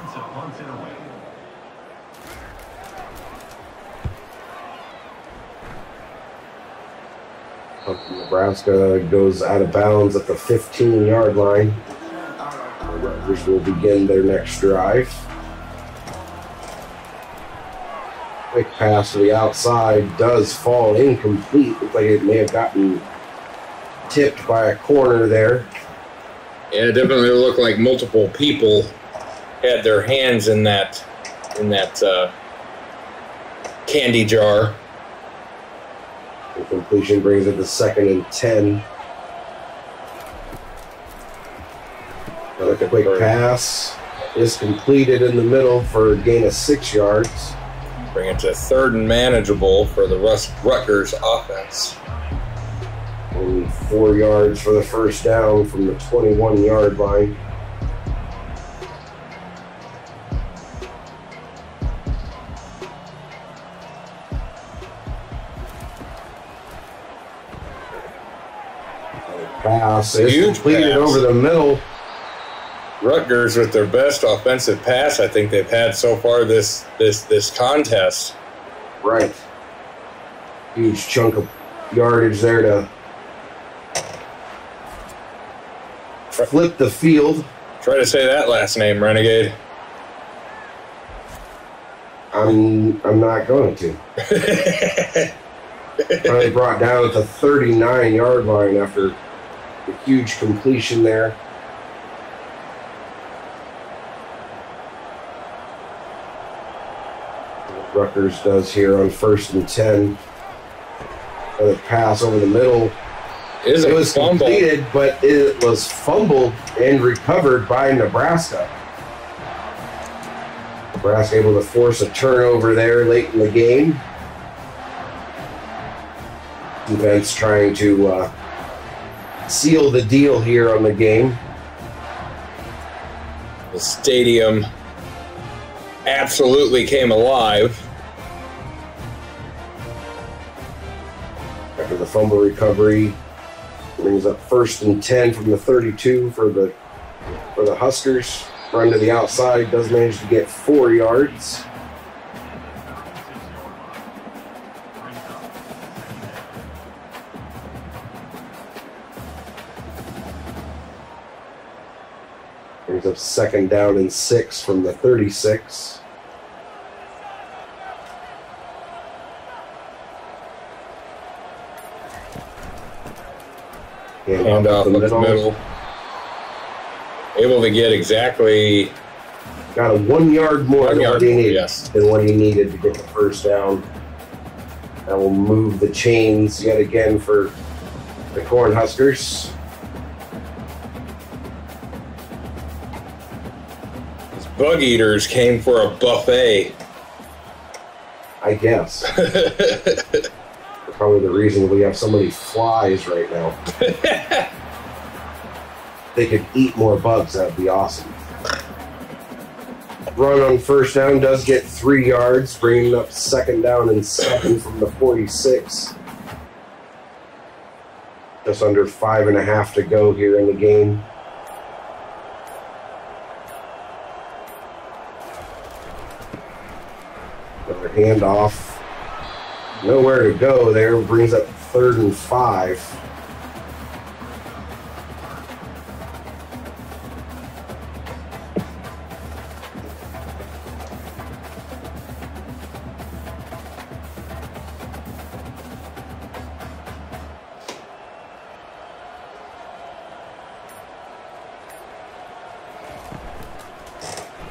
Nebraska goes out of bounds at the 15-yard line. The Rutgers will begin their next drive. Quick pass to the outside does fall incomplete. Looks like it may have gotten tipped by a corner there. Yeah, it definitely looked like multiple people had their hands in that candy jar. The completion brings it to 2nd and 10. Another quick pass is completed in the middle for a gain of 6 yards. Bring it to 3rd and manageable for the Rutgers offense. Only 4 yards for the first down from the 21-yard line. Pass is completed over the middle. Rutgers with their best offensive pass I think they've had so far this contest. Right. Huge chunk of yardage there to flip the field. Try to say that last name, Renegade. I'm not going to. Finally brought down at the 39-yard line after a huge completion there. Rutgers does here on 1st and 10. A pass over the middle. It was completed, but it was fumbled and recovered by Nebraska. Nebraska able to force a turnover there late in the game. Defense trying to seal the deal here on the game. The stadium absolutely came alive. After the fumble recovery, brings up 1st and 10 from the 32 for the Huskers. Run to the outside, does manage to get 4 yards. Brings up 2nd down and 6 from the 36. Hand off the middle. Able to get exactly... Got a 1 yard more than what he needed. Yes. Than what he needed to get the first down. That will move the chains yet again for the Cornhuskers. These bug eaters came for a buffet. I guess. Probably the reason we have so many flies right now. They could eat more bugs, that'd be awesome. Run on 1st down does get 3 yards, bringing up 2nd down and 7 from the 46. Just under 5.5 to go here in the game. Another handoff. Nowhere to go there, brings up 3rd and 5.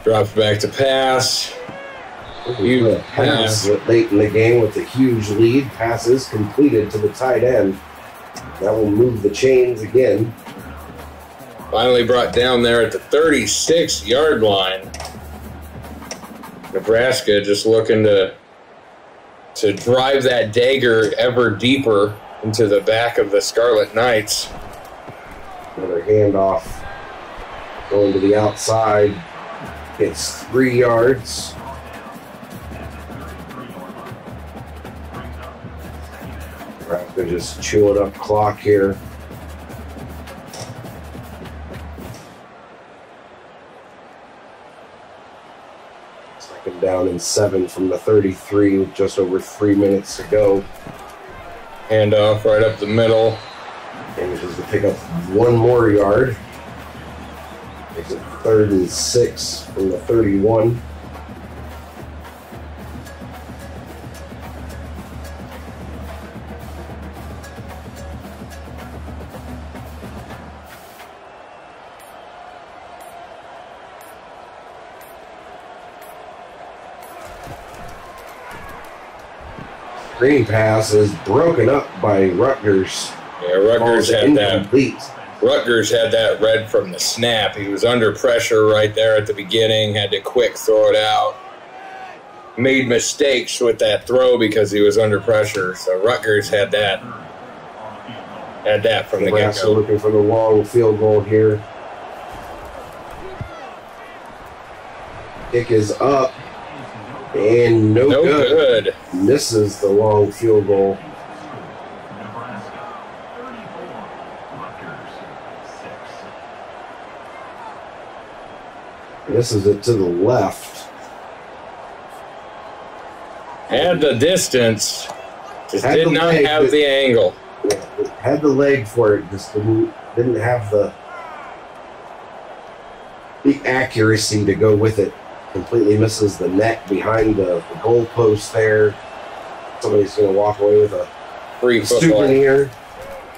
Drops back to pass. Huge pass late in the game with a huge lead. Pass is completed to the tight end. That will move the chains again. Finally brought down there at the 36-yard line. Nebraska just looking to drive that dagger ever deeper into the back of the Scarlet Knights. Another handoff going to the outside. It's 3 yards. Nebraska just chewing up clock here. Second down and 7 from the 33 with just over 3 minutes to go. Handoff right up the middle. Manages to pick up 1 more yard. Makes it 3rd and 6 from the 31. Screen pass is broken up by Rutgers. Yeah, Rutgers had that. Rutgers had that read from the snap. He was under pressure right there at the beginning, had to quick throw it out. Made mistakes with that throw because he was under pressure. So Rutgers had that from the get-go. Looking for the long field goal here. Kick is up and no good. Misses the long field goal. This is it to the left. Had the distance, just did not have the angle. Yeah, it had the leg for it, just didn't have the accuracy to go with it. Completely misses the net behind the goal post there. Somebody's going to walk away with a free souvenir.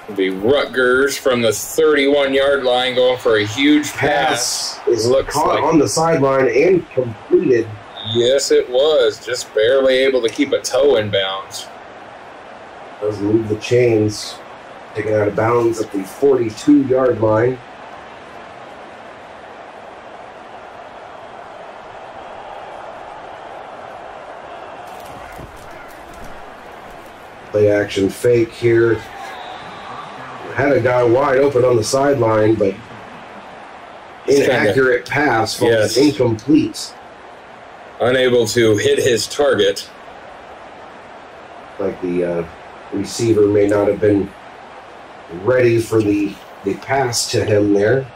It'll be Rutgers from the 31-yard line going for a huge pass. Is caught on the sideline and completed. Yes, it was. Just barely able to keep a toe in bounds. Does move the chains. Taken out of bounds at the 42-yard line. Play action fake here. Had a guy wide open on the sideline, but inaccurate pass. Yes. Incomplete. Unable to hit his target. Like the receiver may not have been ready for the pass to him there.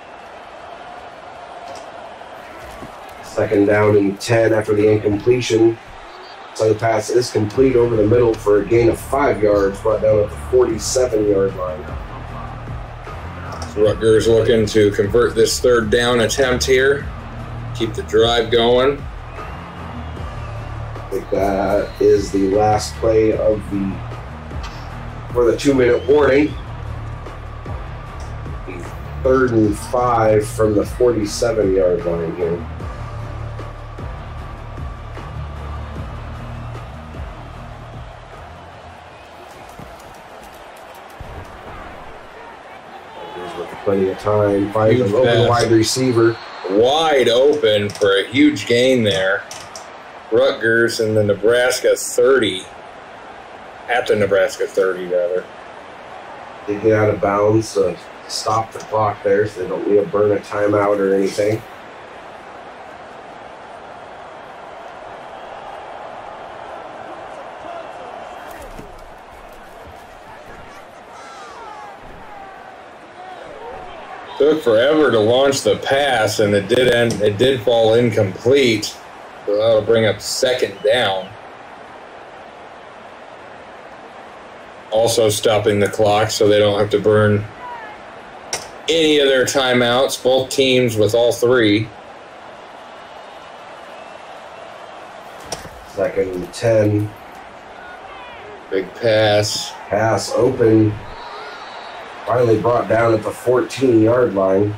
Second down and 10 after the incompletion. So the pass is complete over the middle for a gain of 5 yards, brought down at the 47-yard line. Rutgers looking to convert this third down attempt here. Keep the drive going. I think that is the last play of for the 2-minute warning. 3rd and 5 from the 47-yard line here. Plenty of time. Finds an open wide receiver. Wide open for a huge gain there. Rutgers in the Nebraska 30. At the Nebraska 30, rather. They get out of bounds to stop the clock there so they don't need to burn a timeout or anything. Took forever to launch the pass, and it did fall incomplete. So that'll bring up 2nd down. Also stopping the clock so they don't have to burn any of their timeouts. Both teams with all 3. 2nd and 10. Big pass. Pass open. Finally brought down at the 14-yard line.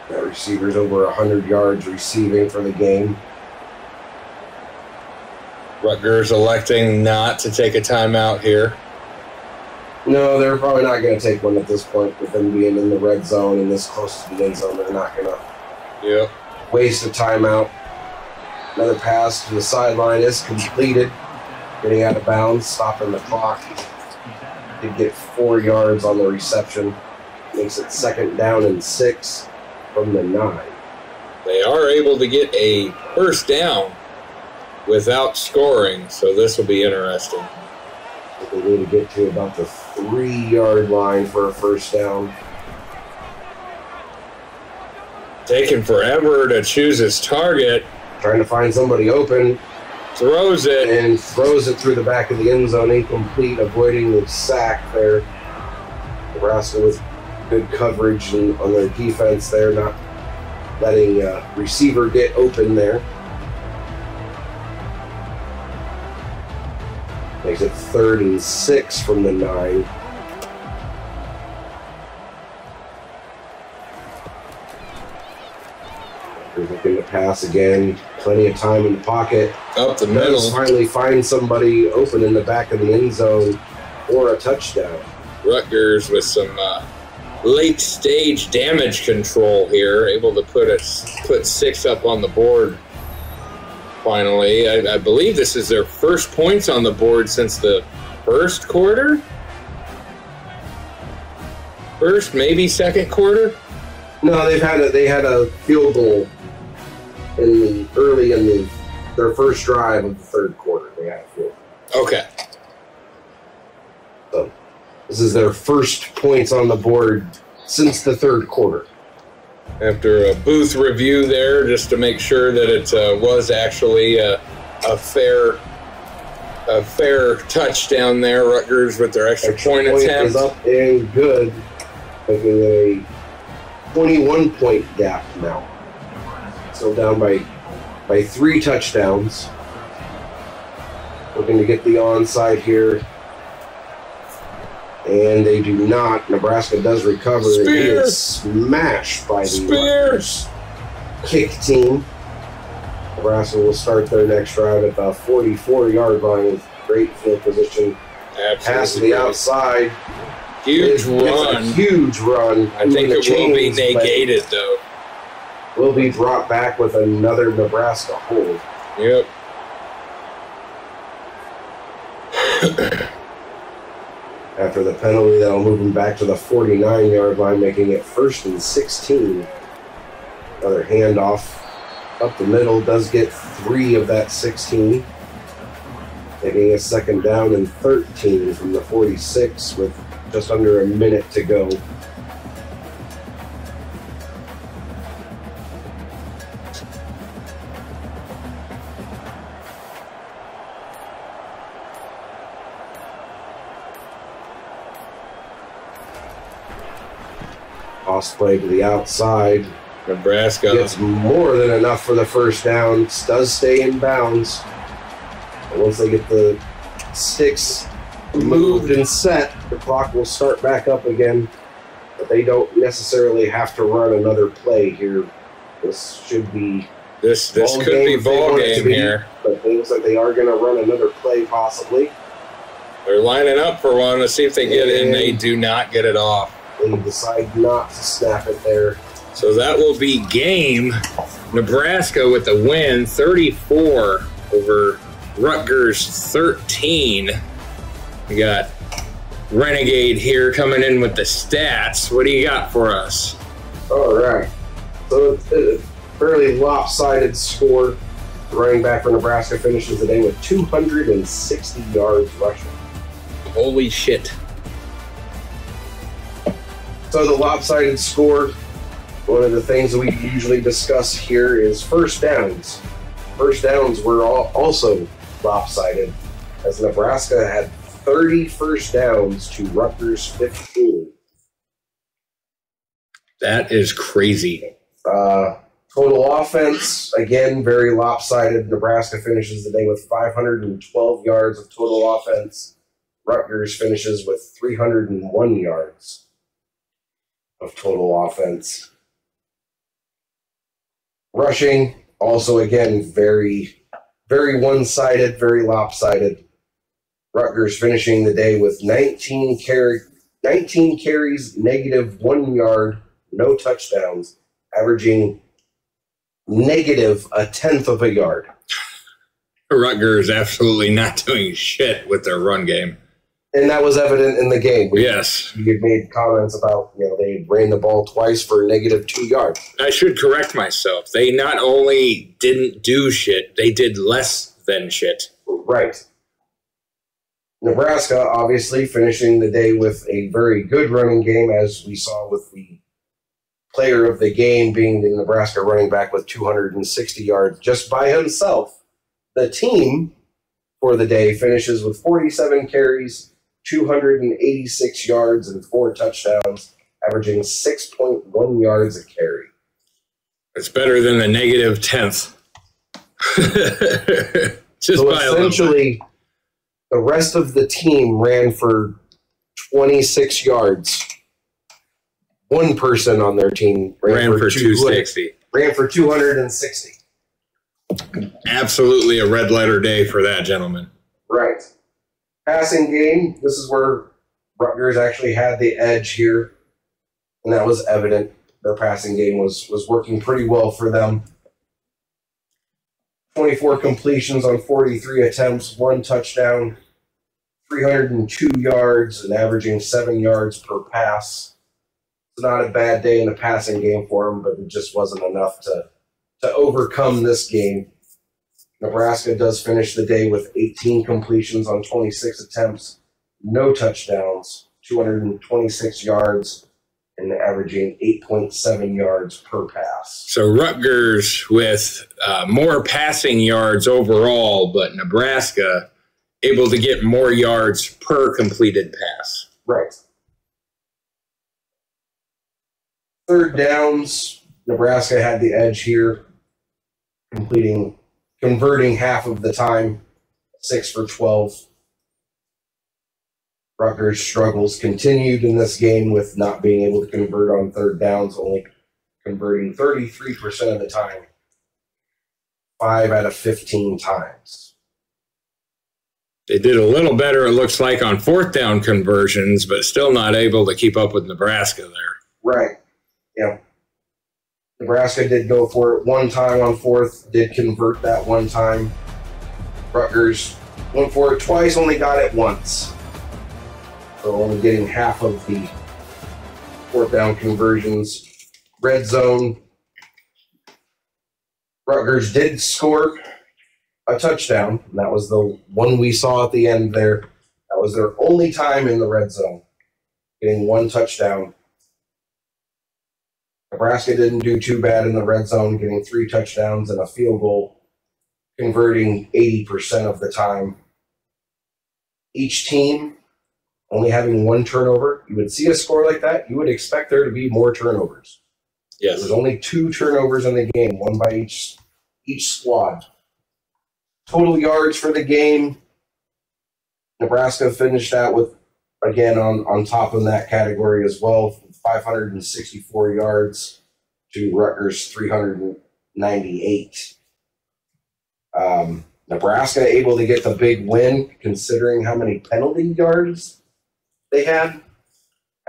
That receiver's over 100 yards receiving for the game. Rutgers electing not to take a timeout here. No, they're probably not going to take one at this point with them being in the red zone and this close to the end zone. They're not going to waste a timeout. Another pass to the sideline is completed. Getting out of bounds, stopping the clock. Did get 4 yards on the reception. Makes it 2nd down and 6 from the 9. They are able to get a first down without scoring, so this will be interesting. They need to get to about the 3-yard line for a first down. Taking forever to choose his target. Trying to find somebody open. Throws it. And throws it through the back of the end zone, incomplete, avoiding the sack there. Nebraska with good coverage on their defense there, not letting receiver get open there. Makes it 3rd and 6 from the 9. They're looking to pass again. Plenty of time in the pocket. Up the middle. Finally find somebody open in the back of the end zone for a touchdown. Rutgers with some late stage damage control here, able to put 6 up on the board. Finally, I believe this is their first points on the board since the first quarter. First, maybe 2nd quarter. No, they had a field goal early in their first drive of the 3rd quarter. They had a field goal. Okay. So this is their first points on the board since the 3rd quarter. After a booth review there, just to make sure that it was actually a fair touchdown there. Rutgers with their extra point attempt is up and good, making a 21-point gap now. Still down by 3 touchdowns. Looking to get the onside here. And they do not. Nebraska does recover. And he is smashed by the Rutgers kick team. Nebraska will start their next drive at the 44-yard line with great field position. Absolutely. Pass to the outside. Huge run. It's a huge run. I think it will be negated, though. Will be brought back with another Nebraska hold. Yep. After the penalty, that'll move him back to the 49-yard line, making it 1st and 16. Another handoff up the middle, does get 3 of that 16. Making a 2nd down and 13 from the 46 with just under a minute to go. Toss play to the outside. Nebraska gets more than enough for the first down. Does stay in bounds. And once they get the sticks moved and set, the clock will start back up again. But they don't necessarily have to run another play here. This should be this could be ball game here. But it looks like they are going to run another play possibly. They're lining up for one. Let's see if they get it, and they do not get it off. They decide not to snap it there. So that will be game. Nebraska with the win, 34 over Rutgers 13. We got Renegade here coming in with the stats. What do you got for us? All right. So it's a fairly lopsided score. The running back for Nebraska finishes the day with 260 yards rushing. Holy shit. So the lopsided score, one of the things that we usually discuss here is first downs. First downs were also lopsided, as Nebraska had 30 first downs to Rutgers 15. That is crazy. Total offense, again, very lopsided. Nebraska finishes the day with 512 yards of total offense. Rutgers finishes with 301 yards of total offense. Rushing, also again, very very one-sided, very lopsided. Rutgers finishing the day with 19 carries, negative 1 yard, no touchdowns, averaging negative a tenth of a yard. Rutgers absolutely not doing shit with their run game. And that was evident in the game. Yes. You had made comments about, they ran the ball twice for negative 2 yards. I should correct myself. They not only didn't do shit, they did less than shit. Right. Nebraska, obviously, finishing the day with a very good running game, as we saw with the player of the game being the Nebraska running back with 260 yards just by himself. The team for the day finishes with 47 carries, 286 yards, and 4 touchdowns, averaging 6.1 yards a carry. It's better than the negative 10th. Just so by essentially, the rest of the team ran for 26 yards. One person on their team ran for 260. Ran for 260. Absolutely a red letter day for that gentleman. Right. Passing game, this is where Rutgers actually had the edge here, and that was evident. Their passing game was working pretty well for them. 24 completions on 43 attempts, 1 touchdown, 302 yards, and averaging 7 yards per pass. It's not a bad day in the passing game for them, but it just wasn't enough to overcome this game. Nebraska does finish the day with 18 completions on 26 attempts, no touchdowns, 226 yards, and averaging 8.7 yards per pass. So Rutgers with more passing yards overall, but Nebraska able to get more yards per completed pass. Right. Third downs, Nebraska had the edge here, converting half of the time, 6 for 12. Rutgers' struggles continued in this game with not being able to convert on third downs, only converting 33% of the time, 5 out of 15 times. They did a little better, it looks like, on fourth down conversions, but still not able to keep up with Nebraska there. Right. Yeah. Nebraska did go for it one time on fourth, did convert that one time. Rutgers went for it twice, only got it once. So only getting half of the fourth down conversions. Red zone. Rutgers did score a touchdown. And that was the one we saw at the end there. That was their only time in the red zone, getting 1 touchdown. Nebraska didn't do too bad in the red zone, getting 3 touchdowns and a field goal, converting 80% of the time. Each team only having 1 turnover. You would see a score like that, you would expect there to be more turnovers. Yes. There's only 2 turnovers in the game, 1 by each squad. Total yards for the game, Nebraska finished that with, again, on top of that category as well, 564 yards to Rutgers 398. Nebraska able to get the big win considering how many penalty yards they had,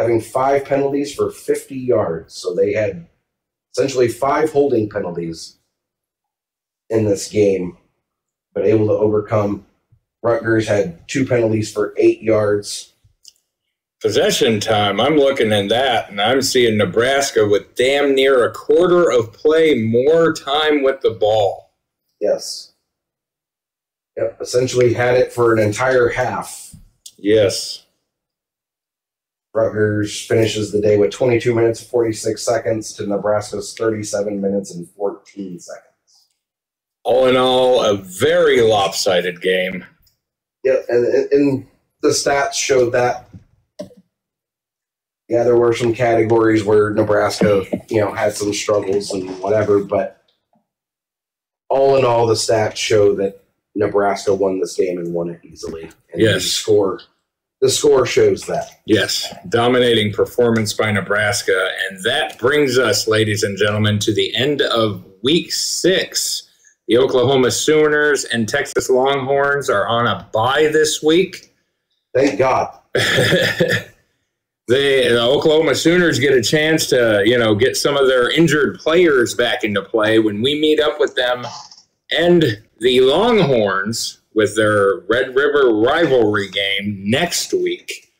having 5 penalties for 50 yards. So they had essentially 5 holding penalties in this game, but able to overcome. Rutgers had 2 penalties for 8 yards. Possession time, I'm looking at that, and I'm seeing Nebraska with damn near a quarter of play more time with the ball. Yes. Yep, essentially had it for an entire half. Yes. Rutgers finishes the day with 22 minutes and 46 seconds to Nebraska's 37 minutes and 14 seconds. All in all, a very lopsided game. Yeah, and the stats showed that. Yeah, there were some categories where Nebraska, had some struggles and whatever, but all in all, the stats show that Nebraska won this game and won it easily. And yes. The score shows that. Yes, dominating performance by Nebraska. And that brings us, ladies and gentlemen, to the end of week 6. The Oklahoma Sooners and Texas Longhorns are on a bye this week. Thank God. The Oklahoma Sooners get a chance to, get some of their injured players back into play when we meet up with them, and the Longhorns with their Red River rivalry game next week.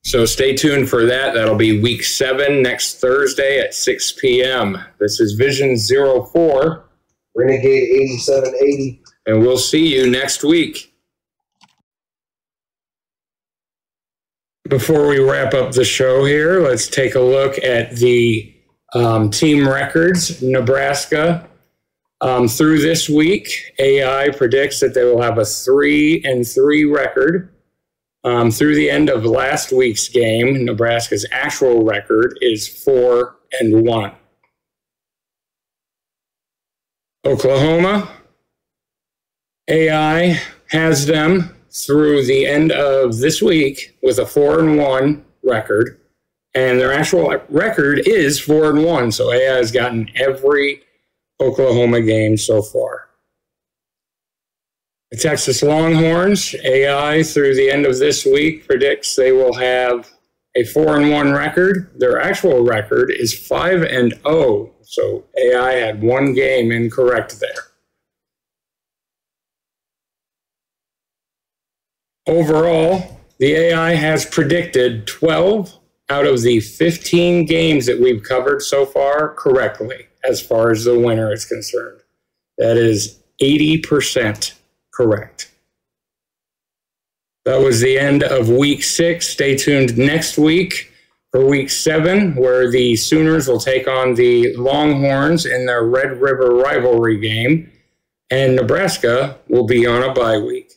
So stay tuned for that. That'll be week 7 next Thursday at 6 p.m. This is Vision 04. Renegade 8780. And we'll see you next week. Before we wrap up the show here, let's take a look at the team records. Nebraska, through this week, AI predicts that they will have a 3-3 record. Through the end of last week's game, Nebraska's actual record is 4-1. Oklahoma, AI has them through the end of this week with a 4-1 record, and their actual record is 4-1. So AI has gotten every Oklahoma game so far. The Texas Longhorns, AI through the end of this week predicts they will have a 4-1 record. Their actual record is 5-0. So AI had one game incorrect there. Overall, the AI has predicted 12 out of the 15 games that we've covered so far correctly, as far as the winner is concerned. That is 80% correct. That was the end of week 6. Stay tuned next week for week 7, where the Sooners will take on the Longhorns in their Red River rivalry game, and Nebraska will be on a bye week.